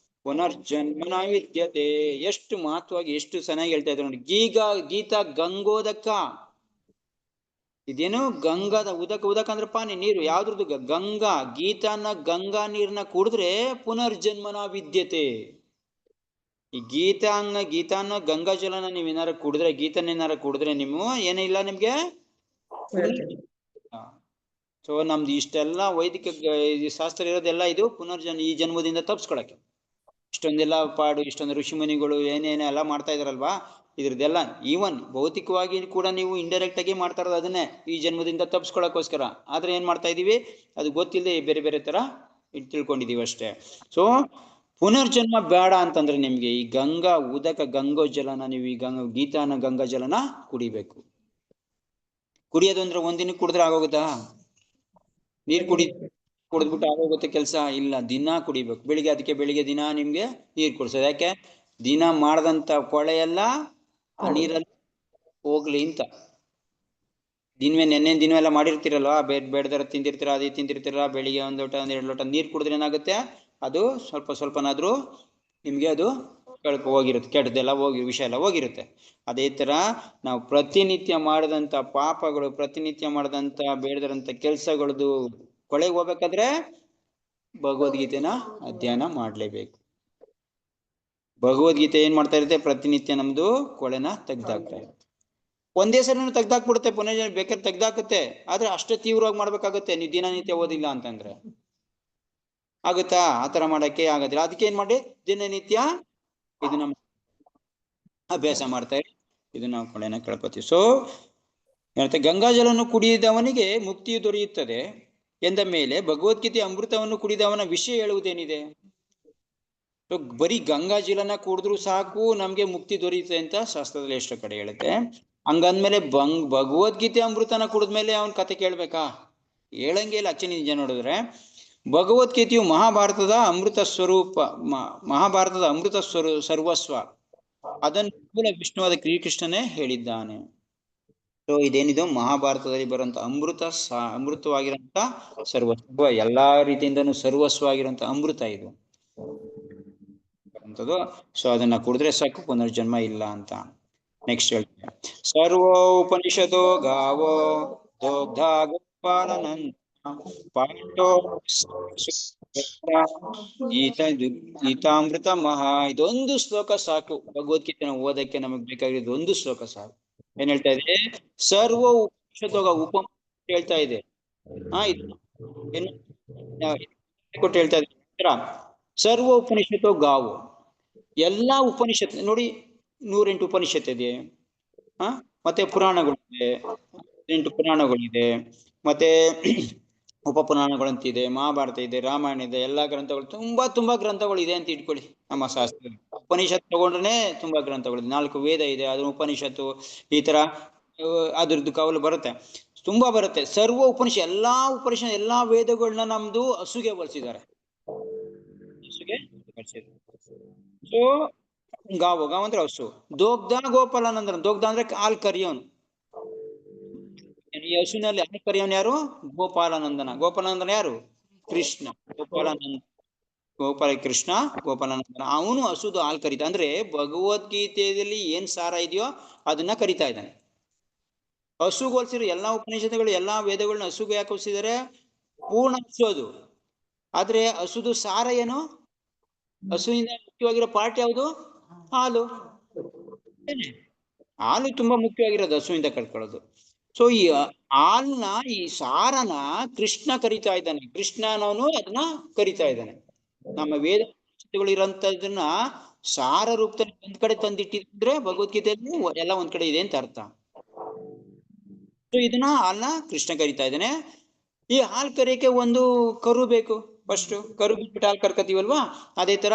ಪುನರ್ಜನ್ಮನ ವಿದ್ಯತೆ. ಎಷ್ಟು ಮಹತ್ವವಾಗಿ, ಎಷ್ಟು ಚೆನ್ನಾಗಿ ಹೇಳ್ತಾ ಇದ್ರು ನೋಡಿ. ಗೀತಾ ಗಂಗೋದಕ, ಇದೇನು? ಗಂಗಾದ ಉದಕ ಅಂದ್ರೆ ಪಾನಿ, ನೀರು. ಯಾವ್ದ್ರದ್ದು? ಗಂಗಾ. ಗಂಗಾ ನೀರ್ನ ಕುಡಿದ್ರೆ ಪುನರ್ಜನ್ಮನ ವಿದ್ಯತೆ. ಈ ಗೀತಾನ ಗಂಗಾ ಜಲನ ನೀವೇನಾರ ಕುಡಿದ್ರೆ, ಗೀತನೇನಾರ ಕುಡಿದ್ರೆ ನೀವು ಏನಿಲ್ಲ ನಿಮ್ಗೆ. ಸೊ ನಮ್ದು ಇಷ್ಟೆಲ್ಲ ವೈದಿಕ ಶಾಸ್ತ್ರ ಇರೋದೆಲ್ಲ ಇದು ಈ ಜನ್ಮದಿಂದ ತಪ್ಸ್ಕೊಳಕ್ಕೆ. ಇಷ್ಟೊಂದೆಲ್ಲ ಇಷ್ಟೊಂದು ಋಷಿಮುನಿಗಳು ಏನೇನೆಲ್ಲ ಮಾಡ್ತಾ ಇದಾರಲ್ವಾ, ಇದ್ರದ್ದೆಲ್ಲ ಈವನ್ ಭೌತಿಕವಾಗಿ ಕೂಡ ನೀವು ಇಂಡೈರೆಕ್ಟ್ ಆಗಿ ಮಾಡ್ತಾ ಇರೋದು ಅದನ್ನೇ, ಈ ಜನ್ಮದಿಂದ ತಪ್ಸ್ಕೊಳಕ್ಕೋಸ್ಕರ. ಆದ್ರೆ ಏನ್ ಮಾಡ್ತಾ ಇದೀವಿ? ಅದು ಗೊತ್ತಿಲ್ಲದೆ ಬೇರೆ ಬೇರೆ ತರ ತಿಳ್ಕೊಂಡಿದೀವಿ ಅಷ್ಟೇ. ಸೊ ಪುನರ್ಜನ್ಮ ಬೇಡ ಅಂತಂದ್ರೆ ನಿಮ್ಗೆ ಈ ಗಂಗೋ ಜಲನ ನೀವು ಈ ಗೀತಾನ ಗಂಗಾ ಜಲನ ಕುಡಿಬೇಕು. ಕುಡಿಯೋದು ಅಂದ್ರೆ ಒಂದಿನಕ್ಕೆ ಕುಡಿದ್ರೆ ಆಗೋಗುತ್ತಾ? ನೀರ್ ಕುಡಿದ್ಬಿಟ್ಟು ಆಗೋಗುತ್ತೆ ಕೆಲಸ? ಇಲ್ಲ, ದಿನ ಕುಡಿಬೇಕು. ಬೆಳಿಗ್ಗೆ ದಿನ ನಿಮ್ಗೆ ನೀರ್ ಕುಡಿಸೋದು. ಯಾಕೆ? ದಿನ ಮಾಡದಂತ ಕೊಳೆ ಎಲ್ಲ ಆ ನೀರಲ್ಲಿ ಹೋಗ್ಲಿ ಅಂತ. ನೆನ್ನೆ ದಿನವೆಲ್ಲ ಮಾಡಿರ್ತೀರಲ್ವಾ, ಬೇಡದರ ತಿಂದಿರ್ತೀರ, ಅದು ತಿಂದಿರ್ತೀರ. ಬೆಳಿಗ್ಗೆ 1 ಲೋಟ 2 ಲೋಟ ನೀರ್ ಕುಡಿದ್ರೆ ಏನಾಗುತ್ತೆ? ಅದು ಸ್ವಲ್ಪನಾದ್ರೂ ನಿಮ್ಗೆ ಅದು ಹೋಗಿರುತ್ತೆ, ಕೆಟ್ಟದೆಲ್ಲ ವಿಷಯ ಎಲ್ಲ ಹೋಗಿರುತ್ತೆ. ಅದೇ ತರ ನಾವು ಪ್ರತಿನಿತ್ಯ ಮಾಡಿದಂತ ಪಾಪಗಳು, ಪ್ರತಿನಿತ್ಯ ಮಾಡಿದಂತ ಬೇಡದಂತ ಕೆಲ್ಸಗಳದ್ದು ಕೊಳೆಗೆ ಹೋಗ್ಬೇಕಾದ್ರೆ ಭಗವದ್ಗೀತೆನ ಅಧ್ಯಯನ ಮಾಡ್ಲೇಬೇಕು. ಭಗವದ್ಗೀತೆ ಏನ್ ಮಾಡ್ತಾ ಇರುತ್ತೆ, ಪ್ರತಿನಿತ್ಯ ನಮ್ದು ಕೊಳೆನ ತೆಗ್ದಾಕ್ತಾ ಇರುತ್ತೆ. ಒಂದೇ ಸರಿ ತೆಗ್ದಾಕ್ಬಿಡುತ್ತೆ, ಪುನಃ ಬೇಕಾದ್ರೆ ತೆಗ್ದಾಕುತ್ತೆ, ಆದ್ರೆ ಅಷ್ಟೇ ತೀವ್ರವಾಗಿ ಮಾಡ್ಬೇಕಾಗುತ್ತೆ. ನೀವು ದಿನನಿತ್ಯ ಓದಿಲ್ಲ ಅಂತಂದ್ರೆ ಆಗುತ್ತಾ? ಆತರ ಮಾಡಕ್ಕೆ ಆಗೋದಿಲ್ಲ. ಅದಕ್ಕೆ ಏನ್ ಮಾಡಿ, ದಿನನಿತ್ಯ ಇದನ್ನ ಅಭ್ಯಾಸ ಮಾಡ್ತಾ ಇರಿ, ಇದು ನಾವು ಕೊಳೆನ ಕಳ್ಕೊತೀವಿ. ಸೊ ಹೇಳ್ತಾ, ಗಂಗಾಜಲವನ್ನು ಕುಡಿದವನಿಗೆ ಮುಕ್ತಿಯು ದೊರೆಯುತ್ತದೆ ಎಂದ ಮೇಲೆ ಭಗವದ್ಗೀತೆ ಅಮೃತವನ್ನು ಕುಡಿದವನ ವಿಷಯ ಹೇಳುವುದೇನಿದೆ? ಬರೀ ಗಂಗಾಜಲನ ಕುಡಿದ್ರು ಸಾಕು ನಮ್ಗೆ ಮುಕ್ತಿ ದೊರೆಯುತ್ತೆ ಅಂತ ಶಾಸ್ತ್ರದಲ್ಲಿ ಎಷ್ಟೋ ಕಡೆ ಹೇಳುತ್ತೆ. ಹಂಗಂದ್ಮೇಲೆ ಭಗವದ್ಗೀತೆ ಅಮೃತನ ಕುಡಿದ್ಮೇಲೆ ಅವನ್ ಕತೆ ಕೇಳ್ಬೇಕಾ? ಹೇಳಂಗೆ ಇಲ್ಲ. ಅಚ್ಚ ನಿಜ ನೋಡಿದ್ರೆ ಭಗವದ್ಗೀತೆಯು ಮಹಾಭಾರತದ ಅಮೃತ ಸ್ವರೂಪ, ಮಹಾಭಾರತದ ಅಮೃತ ಸರ್ವಸ್ವ. ಅದನ್ನು ಮೂಲ ವಿಷ್ಣುವಾದ ಶ್ರೀಕೃಷ್ಣನೇ ಹೇಳಿದ್ದಾನೆ. ಸೊ ಇದೇನಿದು ಮಹಾಭಾರತದಲ್ಲಿ ಬರುವಂತ ಅಮೃತವಾಗಿರಂತ ಸರ್ವಸ್ವ, ಎಲ್ಲಾ ರೀತಿಯಿಂದನೂ ಸರ್ವಸ್ವವಾಗಿರುವಂತ ಅಮೃತ ಇದು ಅಂತದ್ದು. ಸೊ ಅದನ್ನ ಕುಡಿದ್ರೆ ಸಾಕು, ಪುನರ್ಜನ್ಮ ಇಲ್ಲ ಅಂತ. ನೆಕ್ಸ್ಟ್ ಹೇಳ್ತಾರೆ, ಸರ್ವೋ ಉಪನಿಷದೋ ಗಾವೋ ದೋಗ್ಧ ಗೋಪಾಲನಂದ ಪಾಂಡೋ ಗೀತಾಮೃತ ಮಹಾ. ಇದೊಂದು ಶ್ಲೋಕ ಸಾಕು ಭಗವದ್ಗೀತೆನ ಓದಕ್ಕೆ. ನಮಗ್ ಬೇಕಾಗಿರೋದು ಒಂದು ಶ್ಲೋಕ ಸಾಕು. ಏನ್ ಹೇಳ್ತಾ ಇದೆ? ಸರ್ವ ಉಪನಿಷದೋಗ, ಉಪ ಹೇಳ್ತಾ ಇದೆ. ಕೊಟ್ಟು ಹೇಳ್ತಾ ಇದೆ, ಸರ್ವ ಉಪನಿಷತ್ತೋ ಗಾವು. ಎಲ್ಲಾ ಉಪನಿಷತ್ ನೋಡಿ, 108 ಉಪನಿಷತ್ ಇದೆ. ಮತ್ತೆ ಪುರಾಣಗಳಿದೆ, 8 ಪುರಾಣಗಳಿದೆ, ಮತ್ತೆ ಉಪಪುರಾಣಗಳಂತಿದೆ, ಮಹಾಭಾರತ ಇದೆ, ರಾಮಾಯಣ ಇದೆ, ಎಲ್ಲಾ ಗ್ರಂಥಗಳು, ತುಂಬಾ ಗ್ರಂಥಗಳು ಇದೆ ಅಂತ ಇಟ್ಕೊಳ್ಳಿ ನಮ್ಮ ಶಾಸ್ತ್ರ. ಉಪನಿಷತ್ ತಗೊಂಡ್ರೆ ತುಂಬಾ ಗ್ರಂಥಗಳಿದೆ. 4 ವೇದ ಇದೆ, ಅದ್ರ ಉಪನಿಷತ್ತು ಈ ತರ ಅದ್ರದ್ದು ಕವಲು ಬರುತ್ತೆ, ತುಂಬಾ ಬರುತ್ತೆ. ಸರ್ವ ಉಪನಿಷತ್, ಎಲ್ಲಾ ವೇದಗಳನ್ನ ನಮ್ದು ಹಸುಗೆ ಬಳಸಿದ್ದಾರೆ. ಸೊ ಗಾವ ಅಂದ್ರೆ ಹಸು. ದೋಗ್ಧ ಗೋಪಾಲನಂದ್ರ, ದೋಗ್ಧ ಅಂದ್ರೆ ಹಾಲ್ ಕರಿಯೋನು. ಈ ಹಸುವಿನಲ್ಲಿ ಹಾಲ್ ಕರಿಯೋನು ಯಾರು? ಗೋಪಾಲನಂದನ. ಗೋಪಾಲನಂದನ ಯಾರು? ಕೃಷ್ಣ. ಗೋಪಾಲನಂದನ ಅವನು ಹಸುದು ಹಾಲ್ ಕರಿತ. ಅಂದ್ರೆ ಭಗವದ್ಗೀತೆಯಲ್ಲಿ ಏನ್ ಸಾರ ಇದೆಯೋ ಅದನ್ನ ಕರಿತಾ ಇದ್ದಾನೆ. ಹಸುಗೋಲ್ಸಿರೋ ಎಲ್ಲಾ ಉಪನಿಷತ್ತುಗಳು, ಎಲ್ಲಾ ವೇದಗಳನ್ನ ಹಸುಗೆ ಯಾಕೆ ಹೋಲಿಸಿದರೆ? ಪೂರ್ಣ ಹಸು ಅದು. ಆದ್ರೆ ಹಸುದು ಸಾರ ಏನು? ಹಸುವಿಂದ ಮುಖ್ಯವಾಗಿರೋ ಪಾರ್ಟ್ ಯಾವುದು? ಹಾಲು. ಹಾಲು ತುಂಬಾ ಮುಖ್ಯವಾಗಿರೋದು ಹಸುವಿಂದ ಕಳ್ಕೊಳ್ಳೋದು. ಸೊ ಈ ಹಾಲ್ನ, ಈ ಸಾರನ ಕೃಷ್ಣ ಕರಿತಾ ಇದ್ದಾನೆ. ಕೃಷ್ಣನವನು ಅದನ್ನ ಕರಿತಾ ಇದ್ದಾನೆ. ನಮ್ಮ ವೇದಗಳು ಇರೋಂಥದನ್ನ ಸಾರ ರೂಪದಲ್ಲಿ ಒಂದ್ ಕಡೆ ತಂದಿಟ್ಟಿದ್ರೆ ಭಗವದ್ಗೀತೆಯಲ್ಲಿ ಎಲ್ಲ ಒಂದ್ ಕಡೆ ಇದೆ ಅಂತ ಅರ್ಥ. ಸೊ ಇದನ್ನ ಹಾಲ್ನ ಕೃಷ್ಣ ಕರಿತಾ ಇದ್ದಾನೆ. ಈ ಹಾಲ್ ಕರಿಯಕ್ಕೆ ಒಂದು ಕರು ಬೇಕು. ಫಸ್ಟ್ ಕರು ಬಿಟ್ಬಿಟ್ಟು ಹಾಲು ಕರ್ಕತೀವಲ್ವಾ, ಅದೇ ತರ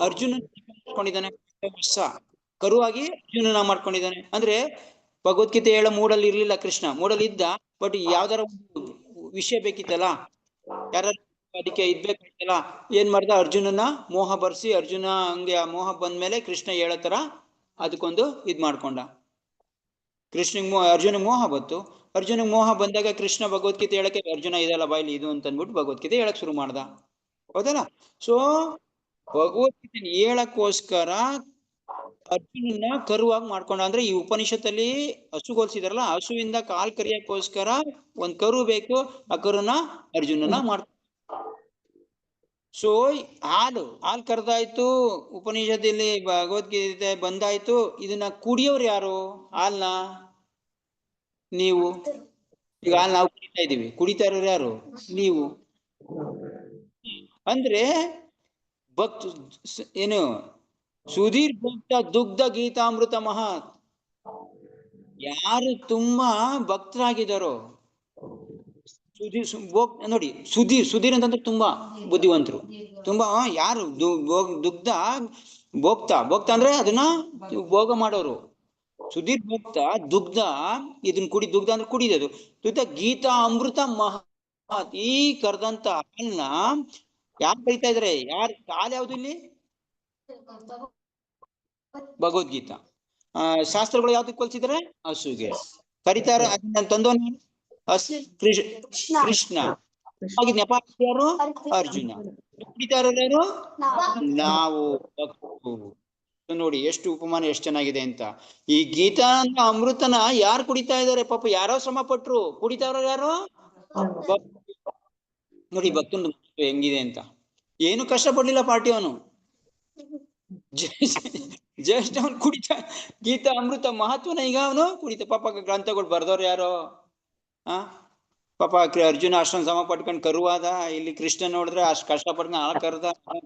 ಅರ್ಜುನ ಮಾಡ್ಕೊಂಡಿದ್ದಾನೆ. ಕರುವಾಗಿ ಅರ್ಜುನನ ಮಾಡ್ಕೊಂಡಿದ್ದಾನೆ. ಅಂದ್ರೆ ಭಗವದ್ಗೀತೆ ಹೇಳೋ ಮೂಡಲ್ಲಿ ಇರ್ಲಿಲ್ಲ ಕೃಷ್ಣ, ಮೂಡಲ್ಲಿ ಇದ್ದ. ಬಟ್ ಯಾವ್ದಾರ ಒಂದು ವಿಷಯ ಬೇಕಿತ್ತಲ್ಲ, ಯಾರು ಅದಕ್ಕೆ ಇದ್ಬೇಕಾಯ್ತಲ್ಲ, ಏನ್ ಮಾಡ್ದ? ಅರ್ಜುನನ ಮೋಹ ಬರ್ಸಿ, ಅರ್ಜುನ ಹಂಗೆ ಆ ಮೋಹ ಬಂದ್ಮೇಲೆ ಕೃಷ್ಣ ಹೇಳೋ ತರ ಅದಕ್ಕೊಂದು ಮಾಡ್ಕೊಂಡ. ಅರ್ಜುನ ಮೋಹ ಬಂತು. ಅರ್ಜುನ ಮೋಹ ಬಂದಾಗ ಕೃಷ್ಣ ಭಗವದ್ಗೀತೆ ಹೇಳಕ್ಕೆ, ಅರ್ಜುನ ಇದೆಲ್ಲ ಬಾಯ್ಲಿ ಇದು ಅಂತ ಅಂದ್ಬಿಟ್ಟು ಭಗವದ್ಗೀತೆ ಹೇಳಕ್ ಶುರು ಮಾಡ್ದ. ಹೌದಲ್ಲ? ಸೊ ಭಗವದ್ಗೀತೆ ಹೇಳಕ್ಕೋಸ್ಕರ ಅರ್ಜುನನ್ನ ಕರುವಾಗಿ ಮಾಡ್ಕೊಂಡ. ಅಂದ್ರೆ ಈ ಉಪನಿಷತ್ತಲ್ಲಿ ಹಸುಗೋಲ್ಸಿದಾರಲ್ಲ, ಹಸುವಿಂದ ಕಾಲ್ ಕರಿಯಕ್ಕೋಸ್ಕರ ಒಂದ್ ಕರು ಬೇಕು. ಆ ಕರುನ ಅರ್ಜುನನ ಮಾಡ್ಕೊಂಡ. ಸೊ ಹಾಲು ಕರೆದಾಯ್ತು, ಉಪನಿಷತ್ತಲ್ಲಿ ಭಗವದ್ಗೀತೆ ಬಂದಾಯ್ತು. ಇದನ್ನ ಕುಡಿಯೋರು ಯಾರು? ಹಾಲ್ನ ನೀವು. ಈಗ ಹಾಲು ನಾವು ಕುಡಿತಾ ಇದೀವಿ, ಕುಡಿತಾ ಇರೋರು ಯಾರು? ನೀವು. ಅಂದ್ರೆ ಏನು? ಸುಧೀರ್ ಭಕ್ತ ದುಗ್ಧ ಗೀತಾಮೃತ ಮಹತ್. ಯಾರು ತುಂಬಾ ಭಕ್ತರಾಗಿದ್ದಾರೋ, ನೋಡಿ ಸುಧೀರ್ ಅಂತಂದ್ರೆ ತುಂಬಾ ಬುದ್ಧಿವಂತರು. ತುಂಬಾ ಯಾರು ದುಗ್ಧ ಭೋಕ್ತ ಅಂದ್ರೆ ಅದನ್ನ ಭೋಗ ಮಾಡೋರು. ಸುಧೀರ್ ಭಕ್ತ ದುಗ್ಧ, ಇದನ್ನ ದುಗ್ಧ ಅಂದ್ರೆ ಕುಡಿಯೋದು. ದುಗ್ಧ ಗೀತಾ ಅಮೃತ ಮಹತ್. ಈ ಕರೆದಂತ ಹಾಲ್ನ ಯಾರು ಕರಿತಾ ಇದಾರೆ? ಯಾರು ಹಾಲು ಯಾವ್ದು ಇಲ್ಲಿ? ಭಗವದ್ಗೀತಾ. ಶಾಸ್ತ್ರಗಳು ಯಾವ್ದಕ್ಕೆ ಹೋಲಿಸಿದ್ರೆ? ಹಸುಗೆ ಕರಿತಾರ. ಅದನ್ನ ತಂದವನು ಕೃಷ್ಣ. ಯಾರು? ಅರ್ಜುನ. ಕುಡಿತಾ ಇರೋರು ಯಾರು? ನಾವು. ನೋಡಿ ಎಷ್ಟು ಉಪಮಾನ ಎಷ್ಟು ಚೆನ್ನಾಗಿದೆ ಅಂತ. ಈ ಗೀತಾ ಅಂತ ಅಮೃತನ ಯಾರು ಕುಡಿತಾ ಇದಾರೆ? ಪಾಪ ಯಾರೋ ಶ್ರಮ ಪಟ್ರು. ಕುಡಿತಾವ್ರ ಯಾರು? ನೋಡಿ ಭಕ್ತನ ಹೆಂಗಿದೆ ಅಂತ. ಏನು ಕಷ್ಟ ಪಡ್ಲಿಲ್ಲ ಪಾರ್ಟಿ ಅವನು, ಜಸ್ಟ್ ಅವನು ಕುಡಿತಾ ಗೀತಾ ಅಮೃತ ಮಹತ್ವನ ಈಗ ಅವನು ಕುಡಿತ. ಪಾಪ ಗ್ರಂಥಗಳು ಬರ್ದವ್ರು ಯಾರೋ ಪಾಪ ಅರ್ಜುನ ಅಷ್ಟೊಂದು ಸಮ ಪಟ್ಕೊಂಡು ಕರುವಾದ. ಇಲ್ಲಿ ಕೃಷ್ಣ ನೋಡಿದ್ರೆ ಅಷ್ಟು ಕಷ್ಟ ಪಡ್ಕೊಂಡು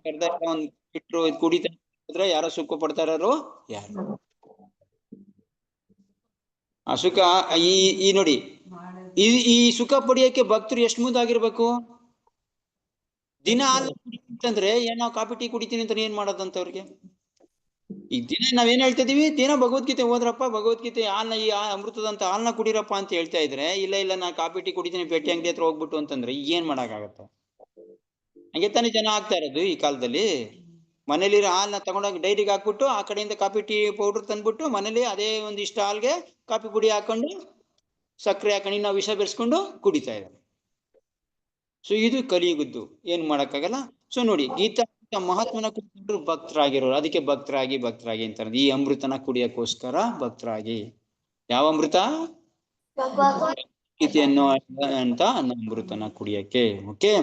ಕರ್ದ ಒಂದ್ ಬಿಟ್ರು ಕುಡಿತಾ ಇದ್ರೆ ಯಾರೋ ಸುಖ ಪಡ್ತಾರೋ ಯಾರು? ಆ ಸುಖ ಈ ನೋಡಿ ಈ ಸುಖ ಪಡಿಯಕ್ಕೆ ಭಕ್ತರು ಎಷ್ಟು ಮುಂದಾಗಿರ್ಬೇಕು? ದಿನ ಹಾಲು ಕುಡಿತಂದ್ರೆ ಏನೋ ಕಾಫಿ ಟೀ ಕುಡಿತೀನಿ ಅಂತ ಏನ್ ಮಾಡೋದಂತವ್ರಿಗೆ? ಈಗ ದಿನ ನಾವೇನ್ ಹೇಳ್ತಾ ಇದೀವಿ? ದಿನ ಭಗವದ್ಗೀತೆ ಹೋದ್ರಪ್ಪ, ಭಗವದ್ಗೀತೆ ಹಾಲ್ನ ಈ ಅಮೃತದಂತ ಹಾಲ್ನ ಕುಡಿರಪ್ಪ ಅಂತ ಹೇಳ್ತಾ ಇದ್ರೆ, ಇಲ್ಲ ನಾ ಕಾಫಿ ಟೀ ಕುಡಿತೀನಿ ಪೆಟ್ಟಿ ಅಂಗಡಿ ಹತ್ರ ಹೋಗ್ಬಿಟ್ಟು ಅಂತಂದ್ರೆ ಏನ್ ಮಾಡಕ್ಕಾಗತ್ತೆ? ಹಂಗೆ ತಾನೇ ಜನ ಆಗ್ತಾ ಇರೋದು ಈ ಕಾಲದಲ್ಲಿ. ಮನೇಲಿ ಹಾಲ್ನ ತಗೊಂಡೋಗಿ ಡೈರಿಗೆ ಹಾಕ್ಬಿಟ್ಟು ಆ ಕಡೆಯಿಂದ ಕಾಫಿ ಟೀ ಪೌಡರ್ ತಂದ್ಬಿಟ್ಟು ಮನೇಲಿ ಅದೇ ಒಂದು ಇಷ್ಟ ಹಾಲ್ಗೆ ಕಾಫಿ ಪುಡಿ ಹಾಕೊಂಡು ಸಕ್ಕರೆ ಹಾಕೊಂಡು ನಾವು ವಿಷ ಬೆರೆಸ್ಕೊಂಡು ಕುಡಿತಾ ಇದ್ದಾರೆ. ಸೊ ಇದು ಕಲಿಯುಗದ್ದು, ಏನ್ ಮಾಡಕ್ಕಾಗಲ್ಲ. ಸೊ ನೋಡಿ ಗೀತಾ ಮಹಾತ್ಮನ ಕುಡಿದ್ರು ಭಕ್ತರಾಗಿರೋರು, ಅದಕ್ಕೆ ಭಕ್ತರಾಗಿ ಅಂತಾರೆ. ಈ ಅಮೃತನ ಕುಡಿಯಕ್ಕೋಸ್ಕರ ಭಕ್ತರಾಗಿ. ಯಾವ ಅಮೃತ? ಗೀತೆಯನ್ನು ಅಂತ ಅಮೃತನ ಕುಡಿಯಕ್ಕೆ. ಓಕೆ,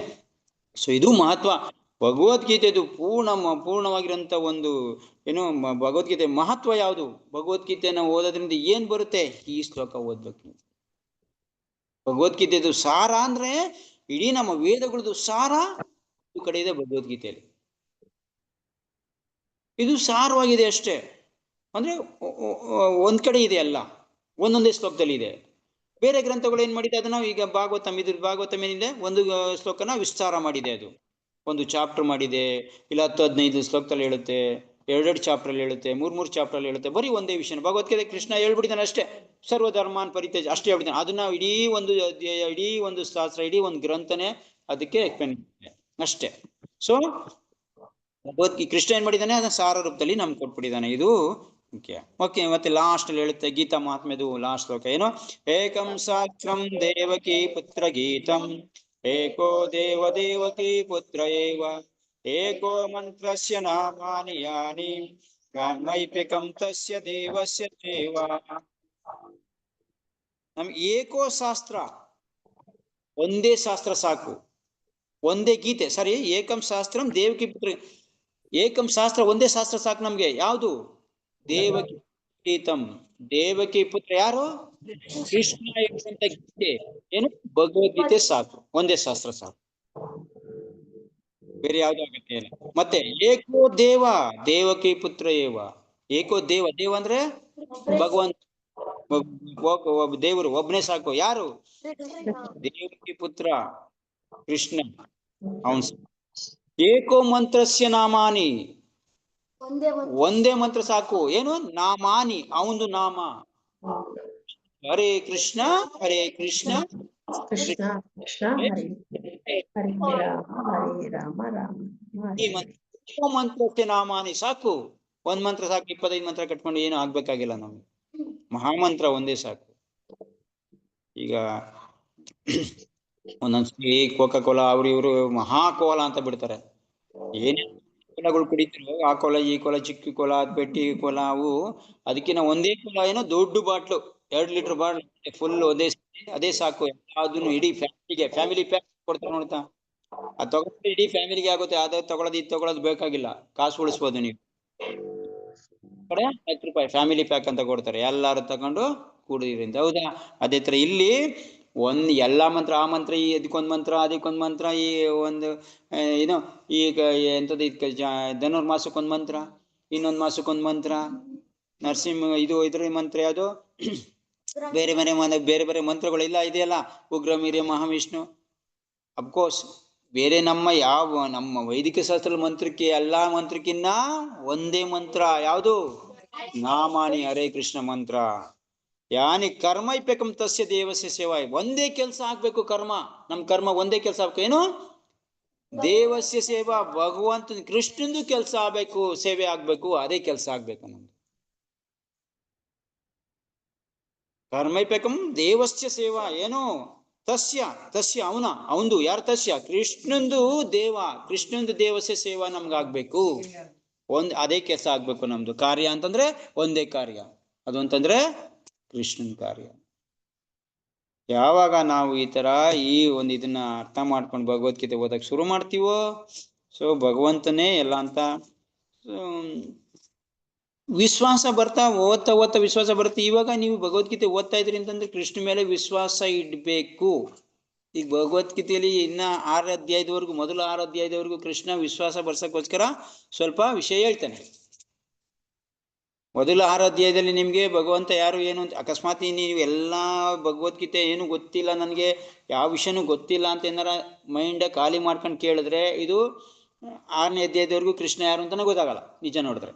ಸೊ ಇದು ಮಹತ್ವ ಭಗವದ್ಗೀತೆದು. ಪೂರ್ಣವಾಗಿರೋಂಥ ಒಂದು ಏನು ಭಗವದ್ಗೀತೆ ಮಹತ್ವ ಯಾವುದು? ಭಗವದ್ಗೀತೆನ ಓದೋದ್ರಿಂದ ಏನ್ ಬರುತ್ತೆ? ಈ ಶ್ಲೋಕ ಓದ್ಬೇಕು. ಭಗವದ್ಗೀತೆದು ಸಾರ ಅಂದ್ರೆ ಇಡೀ ನಮ್ಮ ವೇದಗಳದ್ದು ಸಾರ ಒಂದು ಕಡೆ ಇದೆ ಭಗವದ್ಗೀತೆಯಲ್ಲಿ. ಇದು ಸಾರವಾಗಿದೆ ಅಷ್ಟೇ, ಅಂದ್ರೆ ಒಂದ್ ಕಡೆ ಇದೆ ಅಲ್ಲ, ಒಂದೊಂದೇ ಶ್ಲೋಕದಲ್ಲಿ ಇದೆ. ಬೇರೆ ಗ್ರಂಥಗಳು ಏನ್ ಮಾಡಿದೆ ಅದನ್ನ, ಈಗ ಭಾಗವತಂ ಏನಿದೆ ಒಂದು ಶ್ಲೋಕನ ವಿಸ್ತಾರ ಮಾಡಿದೆ, ಅದು ಒಂದು ಚಾಪ್ಟರ್ ಮಾಡಿದೆ, ಇಲ್ಲ 10-15 ಶ್ಲೋಕದಲ್ಲಿ ಹೇಳುತ್ತೆ, 2 ಚಾಪ್ಟರ್ ಅಲ್ಲಿ ಹೇಳುತ್ತೆ, 3 ಚಾಪ್ಟರ್ ಅಲ್ಲಿ ಹೇಳುತ್ತೆ. ಬರೀ ಒಂದೇ ವಿಷಯ. ಭಗವದ್ಗೀತೆ ಕೃಷ್ಣ ಹೇಳ್ಬಿಟ್ಟಿದ್ದಾನೆ ಅಷ್ಟೇ, ಸರ್ವಧರ್ಮಾನ್ ಪರಿತ್ಯಜ್ಯ ಅಷ್ಟೇ ಹೇಳ್ಬಿದ್ದಾನೆ. ಅದನ್ನ ಇಡೀ ಒಂದು ಶಾಸ್ತ್ರ, ಇಡೀ ಒಂದು ಗ್ರಂಥನೇ ಅದಕ್ಕೆ ಎಕ್ಸ್ಪ್ಲೇನ್ ಅಷ್ಟೇ. ಸೊ ಭಗವದ್ಗೀತೆ ಕೃಷ್ಣ ಏನ್ ಮಾಡಿದ್ದಾನೆ ಅದನ್ನ ಸಾರ ರೂಪದಲ್ಲಿ ನಮ್ಗೆ ಕೊಟ್ಬಿಟ್ಟಿದ್ದಾನೆ. ಇದು ಮುಖ್ಯ. ಓಕೆ, ಮತ್ತೆ ಲಾಸ್ಟ್ ಅಲ್ಲಿ ಹೇಳುತ್ತೆ ಗೀತಾ ಮಹಾತ್ಮೆದು ಲಾಸ್ಟ್ ಶ್ಲೋಕ ಏನು? ಏಕಂ ಶಾಸ್ತ್ರಂ ದೇವಕಿ ಪುತ್ರ ಗೀತಂ ಏಕೋ ದೇವಕಿ ಪುತ್ರ ಏವ ಏಕೋ ಮಂತ್ರಸ್ಯ ನಾಮಾನಿ ಯಾನಿ ಮೈಪಿಕಂ ತಸ್ಯ ದೇವಸ್ಯ ದೇವ. ನಮ್ಗೆ ಏಕೋ ಶಾಸ್ತ್ರ, ಒಂದೇ ಶಾಸ್ತ್ರ ಸಾಕು, ಒಂದೇ ಗೀತೆ. ಸರಿ, ಏಕಂ ಶಾಸ್ತ್ರಂ ದೇವಕಿ ಪುತ್ರ, ಏಕಂ ಶಾಸ್ತ್ರ ಒಂದೇ ಶಾಸ್ತ್ರ ಸಾಕು ನಮ್ಗೆ. ಯಾವುದು? ದೇವಕಿ ಗೀತಂ. ದೇವಕಿ ಪುತ್ರ ಯಾರು? ಕೃಷ್ಣ ಇರುವಂತ ಗೀತೆ ಏನು? ಭಗವದ್ಗೀತೆ ಸಾಕು, ಒಂದೇ ಶಾಸ್ತ್ರ ಸಾಕು, ಬೇರೆ ಯಾವ್ದು ಅಗತ್ಯ ಇಲ್ಲ. ಮತ್ತೆ ಏಕೋ ದೇವಕಿ ಪುತ್ರ ಏವ. ಏಕೋ ದೇವ ಅಂದ್ರೆ ಭಗವಂತ, ದೇವರು ಒಬ್ಬನೇ ಸಾಕು. ಯಾರು? ದೇವಕಿ ಪುತ್ರ ಕೃಷ್ಣ, ಅವನ್. ಏಕೋ ಮಂತ್ರಸ್ಯ ನಾಮಾನಿ, ಒಂದೇ ಮಂತ್ರ ಸಾಕು. ಏನು? ನಾಮಾನಿ, ಅವಂದು ನಾಮ. ಹರೇ ಕೃಷ್ಣ ಹರೇ ಕೃಷ್ಣ ಕೃಷ್ಣ ಕೃಷ್ಣ ಹರಿ ಹರಿ ರಾಮ ರಾಮ. ಈ ಮಂತ್ರಕ್ಕೆ ನಾಮಾನಿ ಸಾಕು, ಒಂದ್ ಮಂತ್ರ ಸಾಕು. 25 ಮಂತ್ರ ಕಟ್ಕೊಂಡು ಏನು ಆಗ್ಬೇಕಾಗಿಲ್ಲ ನಮ್ಗೆ. ಮಹಾಮಂತ್ರ ಒಂದೇ ಸಾಕು. ಈಗ ಒಂದೊಂದ್ಸಲಿ ಕೋಕಾ ಕೋಲಾ ಇವರು ಮಹಾಕೋಲ ಅಂತ ಬಿಡ್ತಾರೆ. ಏನೇ ಕೋಲಾಗಳು ಕುಡಿತಿರೋ ಆ ಕೋಲ ಈ ಕೋಲ, ಚಿಕ್ಕ ಕೋಲ, ಪೆಟ್ಟಿ ಕೋಲ, ಅವು ಅದಕ್ಕಿಂತ ಒಂದೇ ಕೋಲ ಏನೋ ದೊಡ್ಡ ಬಾಟ್ಲು 2 ಲೀಟರ್ ಬಾಟ್ಲು ಫುಲ್ ಅದೇ ಸಾಕು. ಅದನ್ನು ಇಡೀ ಫ್ಯಾಮಿಲಿ ಪ್ಯಾಕ್ ಕೊಡ್ತಾರೆ ನೋಡ್ತಾ, ಅದು ತಗೊಂಡ್ರೆ ಇಡೀ ಫ್ಯಾಮಿಲಿಗೆ ಆಗುತ್ತೆ. ಅದ ತಗೊಳೋದು ಇದು ತಗೊಳೋದು ಬೇಕಾಗಿಲ್ಲ, ಕಾಸು ಉಳಿಸ್ಬೋದು ನೀವು. ಕಡೆ 10 ರೂಪಾಯಿ ಫ್ಯಾಮಿಲಿ ಪ್ಯಾಕ್ ಅಂತ ಕೊಡ್ತಾರೆ, ಎಲ್ಲಾರು ತಗೊಂಡು ಕುಡಿದ್ರಿಂದ. ಹೌದಾ? ಅದೇ ತರ ಇಲ್ಲಿ ಎಲ್ಲಾ ಮಂತ್ರ, ಆ ಮಂತ್ರ, ಈ ಅದಕ್ಕೊಂದ್ ಮಂತ್ರ, ಅದಕ್ಕೊಂದ್ ಮಂತ್ರ, ಈ ಒಂದು ಏನು ಈಗ ಎಂತದ್ದು ಧನುರ್ಮಾಸಕ್ಕೊಂದ್ ಮಂತ್ರ, ಇನ್ನೊಂದ್ ಮಾಸಕ್ಕೊಂದ್ ಮಂತ್ರ, ನರಸಿಂಹ ಇದ್ರ ಮಂತ್ರ ಯಾವುದು, ಬೇರೆ ಬೇರೆ ಮಂತ್ರಗಳೆಲ್ಲ ಇದೆಯಲ್ಲ, ಉಗ್ರ ವೀರ್ಯ ಮಹಾವಿಷ್ಣು. ಅಫ್ಕೋರ್ಸ್ ಬೇರೆ ನಮ್ಮ ವೈದಿಕ ಶಾಸ್ತ್ರದ ಮಂತ್ರಕ್ಕೆ, ಎಲ್ಲಾ ಮಂತ್ರಕ್ಕಿನ್ನ ಒಂದೇ ಮಂತ್ರ ಯಾವುದು? ನಾಮಾನಿ ಹರೇ ಕೃಷ್ಣ ಮಂತ್ರ. ಯಾನಿ ಕರ್ಮೈಪ್ಯಕಂ ತಸ್ಯ ದೇವಸ್ಯ ಸೇವಾ. ಒಂದೇ ಕೆಲಸ ಆಗ್ಬೇಕು ಕರ್ಮ, ನಮ್ ಕರ್ಮ ಒಂದೇ ಕೆಲಸ ಆಗ್ಬೇಕು. ಏನು? ದೇವಸ್ಯ ಸೇವಾ, ಭಗವಂತ ಕೃಷ್ಣಂದು ಕೆಲಸ ಆಗ್ಬೇಕು, ಸೇವೆ ಆಗ್ಬೇಕು, ಅದೇ ಕೆಲಸ ಆಗ್ಬೇಕು ನಮ್ದು. ಕರ್ಮೈಪ್ಯಕಂ ದೇವಸ್ಯ ಸೇವಾ. ಏನು? ತಸ್ಯ ಅವಂದು ಯಾರು? ತಸ್ಯ ಕೃಷ್ಣಂದು ಕೃಷ್ಣಂದು ದೇವಸ್ಯ ಸೇವಾ ನಮ್ಗಾಗ್ಬೇಕು. ಅದೇ ಕೆಲಸ ಆಗ್ಬೇಕು ನಮ್ದು. ಕಾರ್ಯ ಅಂತಂದ್ರೆ ಒಂದೇ ಕಾರ್ಯ, ಅದು ಅಂತಂದ್ರೆ ಕೃಷ್ಣನ ಕಾರ್ಯ. ಯಾವಾಗ ನಾವು ಈ ತರ ಇದನ್ನ ಅರ್ಥ ಮಾಡ್ಕೊಂಡು ಭಗವದ್ಗೀತೆ ಓದಕ್ ಶುರು ಮಾಡ್ತೀವೋ, ಸೊ ಭಗವಂತನೇ ಎಲ್ಲ ಅಂತ ವಿಶ್ವಾಸ ಬರ್ತಾ ಓದ್ತಾ ವಿಶ್ವಾಸ ಬರುತ್ತೆ. ಇವಾಗ ನೀವು ಭಗವದ್ಗೀತೆ ಓದ್ತಾ ಇದ್ರಿ ಅಂತಂದ್ರೆ ಕೃಷ್ಣ ಮೇಲೆ ವಿಶ್ವಾಸ ಇಡ್ಬೇಕು. ಈಗ ಭಗವದ್ಗೀತೆಯಲ್ಲಿ ಇನ್ನ 6 ಅಧ್ಯಾಯದವರೆಗೂ, ಮೊದಲು 6 ಅಧ್ಯಾಯದವರೆಗೂ ಕೃಷ್ಣ ವಿಶ್ವಾಸ ಬರ್ಸಕ್ಕೋಸ್ಕರ ಸ್ವಲ್ಪ ವಿಷಯ ಹೇಳ್ತಾನೆ. ಮೊದಲು 6 ಅಧ್ಯಾಯದಲ್ಲಿ ನಿಮ್ಗೆ ಭಗವಂತ ಯಾರು ಏನು ಅಂತ, ಅಕಸ್ಮಾತ್ ನೀವು ಎಲ್ಲಾ ಭಗವದ್ಗೀತೆ ಏನು ಗೊತ್ತಿಲ್ಲ, ನನಗೆ ಯಾವ ವಿಷಯನೂ ಗೊತ್ತಿಲ್ಲ ಅಂತ ಏನಾರ ಮೈಂಡ್ ಖಾಲಿ ಮಾಡ್ಕೊಂಡು ಕೇಳಿದ್ರೆ, ಇದು 6ನೇ ಅಧ್ಯಾಯದವರೆಗೂ ಕೃಷ್ಣ ಯಾರು ಅಂತಾನೆ ಗೊತ್ತಾಗಲ್ಲ ನಿಜ ನೋಡಿದ್ರೆ.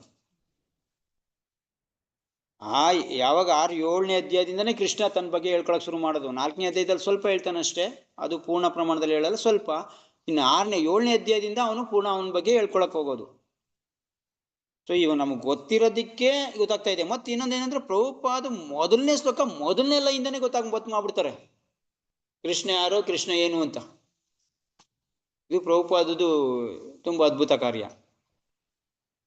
ಯಾವಾಗ 6, 7ನೇ ಅಧ್ಯಾಯದಿಂದನೇ ಕೃಷ್ಣ ತನ್ನ ಬಗ್ಗೆ ಹೇಳ್ಕೊಳಕ್ ಶುರು ಮಾಡೋದು. 4ನೇ ಅಧ್ಯಾಯದಲ್ಲಿ ಸ್ವಲ್ಪ ಹೇಳ್ತಾನೆ ಅಷ್ಟೇ, ಅದು ಪೂರ್ಣ ಪ್ರಮಾಣದಲ್ಲಿ ಹೇಳಲ್ಲ, ಸ್ವಲ್ಪ. ಇನ್ನು 6ನೇ 7ನೇ ಅಧ್ಯಾಯದಿಂದ ಅವನು ಪೂರ್ಣ ಅವನ ಬಗ್ಗೆ ಹೇಳ್ಕೊಳಕ್ ಹೋಗೋದು. ಸೊ ಇವ ನಮ್ಗೆ ಗೊತ್ತಿರೋದಕ್ಕೆ ಗೊತ್ತಾಗ್ತಾ ಇದೆ. ಮತ್ತೆ ಇನ್ನೊಂದೇನಂದ್ರೆ, ಪ್ರಭುಪಾದ ಮೊದಲನೇ ಶ್ಲೋಕ ಮೊದಲನೇ ಲೈನ್ದಾನೆ ಮಾಡ್ಬಿಡ್ತಾರೆ ಕೃಷ್ಣ ಯಾರು, ಕೃಷ್ಣ ಏನು ಅಂತ. ಇದು ಪ್ರಭುಪಾದದ್ದು ತುಂಬಾ ಅದ್ಭುತ ಕಾರ್ಯ.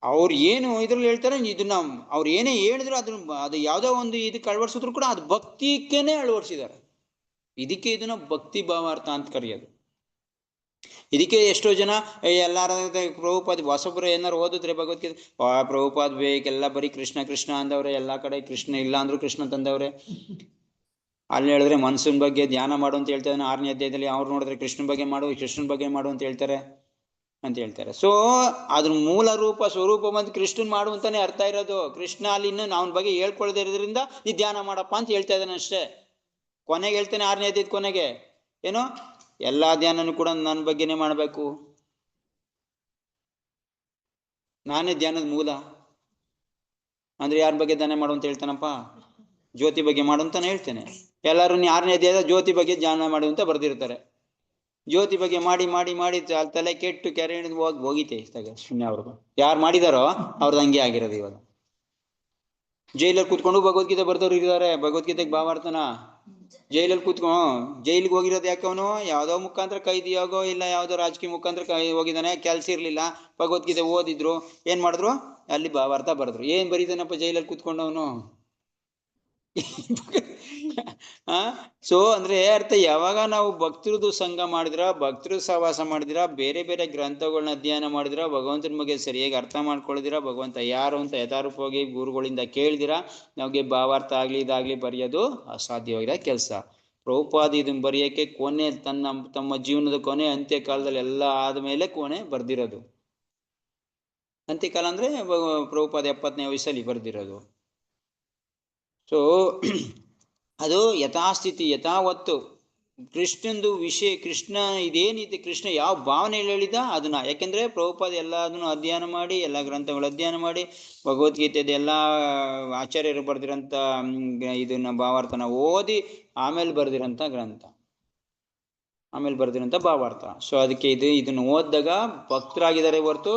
ಅವ್ರು ಏನು ಇದ್ರಲ್ಲಿ ಹೇಳ್ತಾರೆ, ಇದನ್ನ ಅವ್ರು ಏನೇ ಹೇಳಿದ್ರು ಅದು ಯಾವ್ದೋ ಒಂದು ಇದಕ್ಕೆ ಅಳವಡಿಸಿದ್ರು ಕೂಡ ಅದು ಭಕ್ತಿಕ್ಕೇನೆ ಅಳವಡಿಸಿದ್ದಾರೆ. ಇದಕ್ಕೆ ಇದನ್ನ ಭಕ್ತಿ ಭಾವಾರ್ಥ ಅಂತ ಕರೆಯೋದು. ಇದಕ್ಕೆ ಎಷ್ಟೋ ಜನ ಎಲ್ಲಾರ ಪ್ರಭುಪಾದ ಹೊಸಬ್ರು ಏನಾರು ಓದಿದ್ರೆ ಭಗವದ್ಗೀತೆ, ಪ್ರಭುಪಾದ ಬೇಕೆಲ್ಲ ಬರೀ ಕೃಷ್ಣ ಕೃಷ್ಣ ಅಂದವ್ರೆ, ಎಲ್ಲಾ ಕಡೆ ಕೃಷ್ಣ ಇಲ್ಲ ಅಂದ್ರು ಕೃಷ್ಣ ತಂದವ್ರೆ. ಅಲ್ಲಿ ಹೇಳಿದ್ರೆ ಮನ್ಸನ್ ಬಗ್ಗೆ ಧ್ಯಾನ ಮಾಡು ಅಂತ ಹೇಳ್ತಾರೆ 6ನೇ ಅಧ್ಯಾಯದಲ್ಲಿ. ಅವ್ರು ನೋಡಿದ್ರೆ ಕೃಷ್ಣನ್ ಬಗ್ಗೆ ಮಾಡು, ಕೃಷ್ಣನ್ ಬಗ್ಗೆ ಮಾಡು ಅಂತ ಹೇಳ್ತಾರೆ. ಸೊ ಅದ್ರ ಮೂಲ ರೂಪ ಸ್ವರೂಪ ಬಂದು ಕೃಷ್ಣನ್ ಮಾಡು ಅಂತಾನೆ ಅರ್ಥ ಇರೋದು. ಕೃಷ್ಣ ಅಲ್ಲಿ ಇನ್ನು ಅವನ ಬಗ್ಗೆ ಹೇಳ್ಕೊಳ್ದೇ ಇರೋದ್ರಿಂದ ನೀ ಧ್ಯಾನ ಮಾಡಪ್ಪ ಅಂತ ಹೇಳ್ತಾ ಇದ್ದಾನೆ ಅಷ್ಟೇ. ಕೊನೆಗೆ ಹೇಳ್ತಾನೆ 6ನೇ ಅಧ್ಯಾಯದ ಕೊನೆಗೆ ಏನು, ಎಲ್ಲಾ ಧ್ಯಾನನು ಕೂಡ ನನ್ನ ಬಗ್ಗೆನೇ ಮಾಡ್ಬೇಕು, ನಾನೇ ಧ್ಯಾನದ ಮೂಲ ಅಂದ್ರೆ ಯಾರ ಬಗ್ಗೆ ಧ್ಯಾನ ಮಾಡು ಅಂತ ಹೇಳ್ತಾನಪ್ಪ, ಜ್ಯೋತಿ ಬಗ್ಗೆ ಮಾಡು ಅಂತಾನೆ ಹೇಳ್ತೇನೆ. ಎಲ್ಲರೂ 6ನೇ ಅಧ್ಯಾಯದ ಜ್ಯೋತಿ ಬಗ್ಗೆ ಧ್ಯಾನ ಮಾಡು ಅಂತ ಬರ್ದಿರ್ತಾರೆ. ಜ್ಯೋತಿ ಬಗ್ಗೆ ಮಾಡಿ ಮಾಡಿ ಮಾಡಿ ತಲೆ ಕೆಟ್ಟು ಕೆರೆ ಹೋಗಿತೆ ಸುಮ್ಮನೆ. ಅವ್ರಿಗೂ ಯಾರು ಮಾಡಿದಾರೋ ಅವ್ರದ್ದು ಹಂಗೆ ಆಗಿರೋದು. ಇವಾಗ ಜೈಲಲ್ಲಿ ಕೂತ್ಕೊಂಡು ಭಗವದ್ಗೀತೆ ಬರ್ದವ್ರು ಇದ್ದಾರೆ. ಭಗವದ್ಗೀತೆಗೆ ಭಾವಾರ್ಥನ ಜೈಲಲ್ಲಿ ಜೈಲಿಗೆ ಹೋಗಿರೋದು ಯಾಕೆ, ಅವನು ಯಾವ್ದೋ ಮುಖಾಂತರ ಕೈದಿಯಾಗೋ ಇಲ್ಲ ಯಾವ್ದೋ ರಾಜಕೀಯ ಮುಖಾಂತರ ಹೋಗಿದ್ದಾನೆ, ಕೆಲ್ಸ ಇರ್ಲಿಲ್ಲ, ಭಗವದ್ಗೀತೆ ಓದಿದ್ರು, ಏನ್ ಮಾಡಿದ್ರು ಅಲ್ಲಿ ಭಾವಾರ್ಥ ಬರೆದ್ರು. ಏನ್ ಬರೀತಾನಪ್ಪ ಜೈಲಲ್ಲಿ ಕೂತ್ಕೊಂಡು ಅವನು. ಸೊ ಅಂದ್ರೆ ಅರ್ಥ, ಯಾವಾಗ ನಾವು ಭಕ್ತರದು ಸಂಘ ಮಾಡಿದ್ರ, ಭಕ್ತರು ಸಹವಾಸ ಮಾಡಿದಿರ, ಬೇರೆ ಬೇರೆ ಗ್ರಂಥಗಳನ್ನ ಅಧ್ಯಯನ ಮಾಡಿದಿರ, ಭಗವಂತನ ಬಗ್ಗೆ ಸರಿಯಾಗಿ ಅರ್ಥ ಮಾಡ್ಕೊಳ್ದಿರ, ಭಗವಂತ ಯಾರು ಅಂತ ಯಥಾರೂಪವಾಗಿ ಗುರುಗಳಿಂದ ಕೇಳ್ದಿರ, ನಮಗೆ ಭಾವಾರ್ಥ ಆಗ್ಲಿ ಇದಾಗ್ಲಿ ಬರೆಯೋದು ಅಸಾಧ್ಯವಾಗಿರೋ ಕೆಲಸ. ಪ್ರಭುಪಾದ ಇದನ್ನ ಬರೆಯಕ್ಕೆ ಕೊನೆ ತಮ್ಮ ಜೀವನದ ಕೊನೆ ಅಂತ್ಯಕಾಲದಲ್ಲಿ ಎಲ್ಲ ಆದ್ಮೇಲೆ ಕೊನೆ ಬರ್ದಿರೋದು. ಅಂತ್ಯಕಾಲ ಅಂದ್ರೆ ಪ್ರಭುಪಾದ 70ನೇ ವಯಸ್ಸಲ್ಲಿ ಬರ್ದಿರೋದು. ಸೊ ಅದು ಯಥಾಸ್ಥಿತಿ ಯಥಾವತ್ತು ಕೃಷ್ಣಂದು ವಿಷಯ. ಕೃಷ್ಣ ಇದೇನಿದೆ, ಕೃಷ್ಣ ಯಾವ ಭಾವನೆಯಲ್ಲಿ ಹೇಳಿದ ಅದನ್ನ, ಯಾಕೆಂದ್ರೆ ಪ್ರಭುಪಾದ ಎಲ್ಲದನ್ನು ಅಧ್ಯಯನ ಮಾಡಿ, ಎಲ್ಲ ಗ್ರಂಥಗಳು ಅಧ್ಯಯನ ಮಾಡಿ, ಭಗವದ್ಗೀತೆದ ಎಲ್ಲ ಆಚಾರ್ಯರು ಬರ್ದಿರಂತ ಇದನ್ನ ಭಾವಾರ್ಥನ ಓದಿ ಆಮೇಲೆ ಬರ್ದಿರಂತ ಗ್ರಂಥ, ಆಮೇಲೆ ಬರ್ದಿರಂತ ಭಾವಾರ್ಥ. ಸೊ ಅದಕ್ಕೆ ಇದನ್ನು ಓದಿದಾಗ ಭಕ್ತರಾಗಿದ್ದಾರೆ ಹೊರತು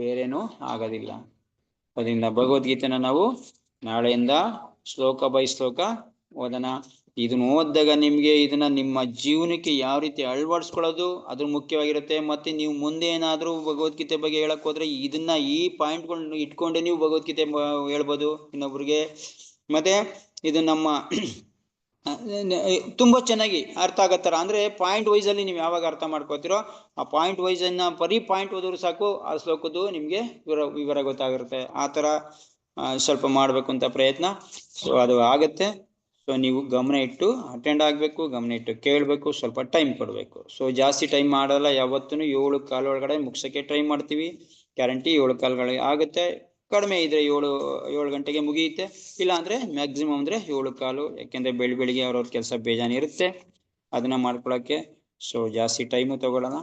ಬೇರೇನೂ ಆಗೋದಿಲ್ಲ. ಅದರಿಂದ ಭಗವದ್ಗೀತೆನ ನಾವು ನಾಳೆಯಿಂದ ಶ್ಲೋಕ ಬೈ ಶ್ಲೋಕ ಓದೋಣ. ಇದನ್ನ ಓದಿದಾಗ ನಿಮ್ಗೆ ಇದನ್ನ ನಿಮ್ಮ ಜೀವನಕ್ಕೆ ಯಾವ ರೀತಿ ಅಳವಡಿಸ್ಕೊಳ್ಳೋದು ಅದು ಮುಖ್ಯವಾಗಿರುತ್ತೆ. ಮತ್ತೆ ನೀವು ಮುಂದೆ ಏನಾದ್ರೂ ಭಗವದ್ಗೀತೆ ಬಗ್ಗೆ ಹೇಳಕ್ ಹೋದ್ರೆ ಇದನ್ನ ಈ ಪಾಯಿಂಟ್ಗಳನ್ನ ಇಟ್ಕೊಂಡೆ ನೀವು ಭಗವದ್ಗೀತೆ ಹೇಳ್ಬೋದು ಇನ್ನೊಬ್ರಿಗೆ. ಮತ್ತೆ ಇದು ನಮ್ಮ ತುಂಬಾ ಚೆನ್ನಾಗಿ ಅರ್ಥ ಆಗತ್ತಾರ. ಅಂದ್ರೆ ಪಾಯಿಂಟ್ ವೈಸ್ ಅಲ್ಲಿ ನೀವು ಯಾವಾಗ ಅರ್ಥ ಮಾಡ್ಕೋತಿರೋ ಆ ಪಾಯಿಂಟ್ ವೈಸ್ ಅನ್ನ ಬರೀ ಪಾಯಿಂಟ್ ಓದಿದ್ರು ಸಾಕು, ಆ ಶ್ಲೋಕದ್ದು ನಿಮ್ಗೆ ವಿವರ ಗೊತ್ತಾಗಿರುತ್ತೆ. ಆ ತರ ಸ್ವಲ್ಪ ಮಾಡ್ಬೇಕು ಅಂತ ಪ್ರಯತ್ನ. ಸೊ ಅದು ಆಗತ್ತೆ. ಸೊ ನೀವು ಗಮನ ಇಟ್ಟು ಅಟೆಂಡ್ ಆಗ್ಬೇಕು, ಗಮನ ಇಟ್ಟು ಕೇಳಬೇಕು, ಸ್ವಲ್ಪ ಟೈಮ್ ಕೊಡಬೇಕು. ಸೊ ಜಾಸ್ತಿ ಟೈಮ್ ಮಾಡಲ್ಲ, ಯಾವತ್ತೂ 7:15 ಒಳಗಡೆ ಮುಗಿಸೋಕ್ಕೆ ಟ್ರೈ ಮಾಡ್ತೀವಿ. ಗ್ಯಾರಂಟಿ 7:15 ಆಗುತ್ತೆ. ಕಡಿಮೆ ಇದ್ರೆ 7 ಗಂಟೆಗೆ ಮುಗಿಯುತ್ತೆ. ಇಲ್ಲ ಅಂದ್ರೆ ಮ್ಯಾಕ್ಸಿಮಮ್ ಅಂದ್ರೆ 7:15. ಯಾಕೆಂದ್ರೆ ಬೆಳಿಗ್ಗೆ ಅವ್ರವ್ರ ಕೆಲಸ ಬೇಜಾನಿರುತ್ತೆ, ಅದನ್ನ ಮಾಡ್ಕೊಳಕ್ಕೆ. ಸೊ ಜಾಸ್ತಿ ಟೈಮು ತಗೊಳ್ಳೋಣ.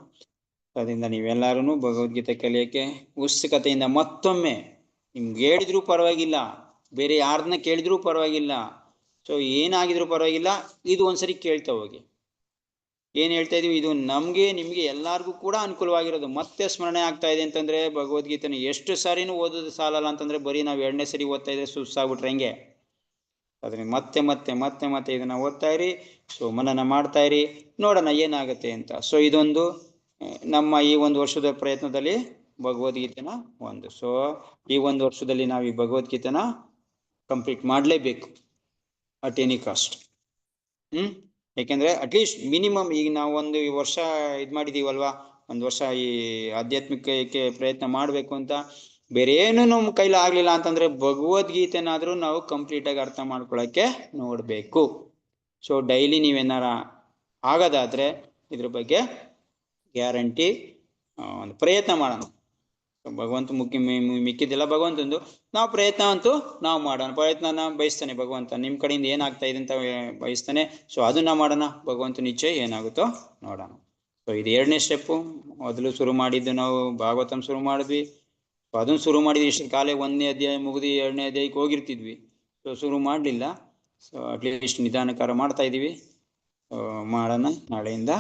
ಅದರಿಂದ ನೀವೆಲ್ಲರೂ ಭಗವದ್ಗೀತೆ ಕಲಿಯೋಕ್ಕೆ ಉತ್ಸುಕತೆಯಿಂದ ಮತ್ತೊಮ್ಮೆ ನಿಮ್ಗೆ ಹೇಳಿದ್ರು ಪರವಾಗಿಲ್ಲ, ಬೇರೆ ಯಾರನ್ನ ಕೇಳಿದ್ರು ಪರವಾಗಿಲ್ಲ, ಸೊ ಏನಾಗಿದ್ರು ಪರವಾಗಿಲ್ಲ, ಇದು ಒಂದ್ಸರಿ ಕೇಳ್ತಾ ಹೋಗಿ. ಏನ್ ಹೇಳ್ತಾ ಇದೀವಿ, ಇದು ನಮ್ಗೆ ನಿಮ್ಗೆ ಎಲ್ಲಾರ್ಗು ಕೂಡ ಅನುಕೂಲವಾಗಿರೋದು. ಮತ್ತೆ ಸ್ಮರಣೆ ಆಗ್ತಾ ಇದೆ ಅಂತಂದ್ರೆ ಭಗವದ್ಗೀತೆನ ಎಷ್ಟು ಸಾರಿನೂ ಓದೋದು ಸಾಲಲ್ಲ ಅಂತಂದ್ರೆ ಬರೀ ನಾವು 2ನೇ ಸರಿ ಓದ್ತಾ ಇದ್ರೆ ಸುಸ್ಸಾಗ್ಬಿಟ್ರೆ ಹೆಂಗೆ. ಅದ್ರಿಂದ ಮತ್ತೆ ಮತ್ತೆ ಮತ್ತೆ ಮತ್ತೆ ಇದನ್ನ ಓದ್ತಾ ಇರಿ. ಸೊ ಮನನ ಮಾಡ್ತಾ ಇರಿ, ನೋಡೋಣ ಏನಾಗುತ್ತೆ ಅಂತ. ಸೊ ಇದೊಂದು ನಮ್ಮ ಈ ಒಂದು ವರ್ಷದ ಪ್ರಯತ್ನದಲ್ಲಿ ಭಗವದ್ಗೀತೆನ ಒಂದು. ಸೊ ಈ ಒಂದು ವರ್ಷದಲ್ಲಿ ನಾವು ಈ ಭಗವದ್ಗೀತೆನ ಕಂಪ್ಲೀಟ್ ಮಾಡಲೇಬೇಕು ಅಟ್ ಎನಿ ಕಾಸ್ಟ್. ಯಾಕೆಂದ್ರೆ ಅಟ್ಲೀಸ್ಟ್ ಮಿನಿಮಮ್ ಈಗ ನಾವು ಒಂದು ವರ್ಷ ಇದು ಮಾಡಿದೀವಲ್ವಾ, ಒಂದು ವರ್ಷ ಈ ಆಧ್ಯಾತ್ಮಿಕಕ್ಕೆ ಪ್ರಯತ್ನ ಮಾಡಬೇಕು ಅಂತ, ಬೇರೆ ಏನು ನಮ್ಮ ಕೈಲಿ ಆಗ್ಲಿಲ್ಲ ಅಂತಂದ್ರೆ ಭಗವದ್ಗೀತೆನಾದ್ರೂ ನಾವು ಕಂಪ್ಲೀಟ್ ಆಗಿ ಅರ್ಥ ಮಾಡ್ಕೊಳಕ್ಕೆ ನೋಡ್ಬೇಕು. ಸೊ ಡೈಲಿ ನೀವೇನಾರ ಆಗೋದಾದ್ರೆ ಇದ್ರ ಬಗ್ಗೆ ಗ್ಯಾರಂಟಿ ಒಂದು ಪ್ರಯತ್ನ ಮಾಡೋಣ. ಭಗವಂತ ಮಿಕ್ಕಿದ್ದೆಲ್ಲ ಭಗವಂತಂದು, ನಾವು ಪ್ರಯತ್ನ ಅಂತೂ ನಾವು ಮಾಡೋಣ. ಪ್ರಯತ್ನ ಬಯಸ್ತಾನೆ ಭಗವಂತ, ನಿಮ್ಮ ಕಡೆಯಿಂದ ಏನಾಗ್ತಾ ಇದೆ ಅಂತ ಬಯಸ್ತಾನೆ. ಸೊ ಅದನ್ನ ಮಾಡೋಣ, ಭಗವಂತ ನಿಶ್ಚಯ ಏನಾಗುತ್ತೋ ನೋಡೋಣ. ಸೊ ಇದು 2ನೇ ಸ್ಟೆಪ್ಪು. ಮೊದಲು ಶುರು ಮಾಡಿದ್ದು ನಾವು ಭಾಗವತಂ ಶುರು ಮಾಡಿದ್ವಿ. ಸೊ ಅದನ್ನು ಶುರು ಮಾಡಿದ್ವಿ, ಇಷ್ಟು ಕಾಲೇ 1ನೇ ಅಧ್ಯಾಯ ಮುಗಿದು 2ನೇ ಅಧ್ಯಾಯಕ್ಕೆ ಹೋಗಿರ್ತಿದ್ವಿ. ಸೊ ಶುರು ಮಾಡಲಿಲ್ಲ. ಸೊ ಅಟ್ಲೀಸ್ಟ್ ನಿಧಾನಕಾರ ಮಾಡ್ತಾ ಇದ್ದೀವಿ. ಮಾಡೋಣ ನಾಳೆಯಿಂದ.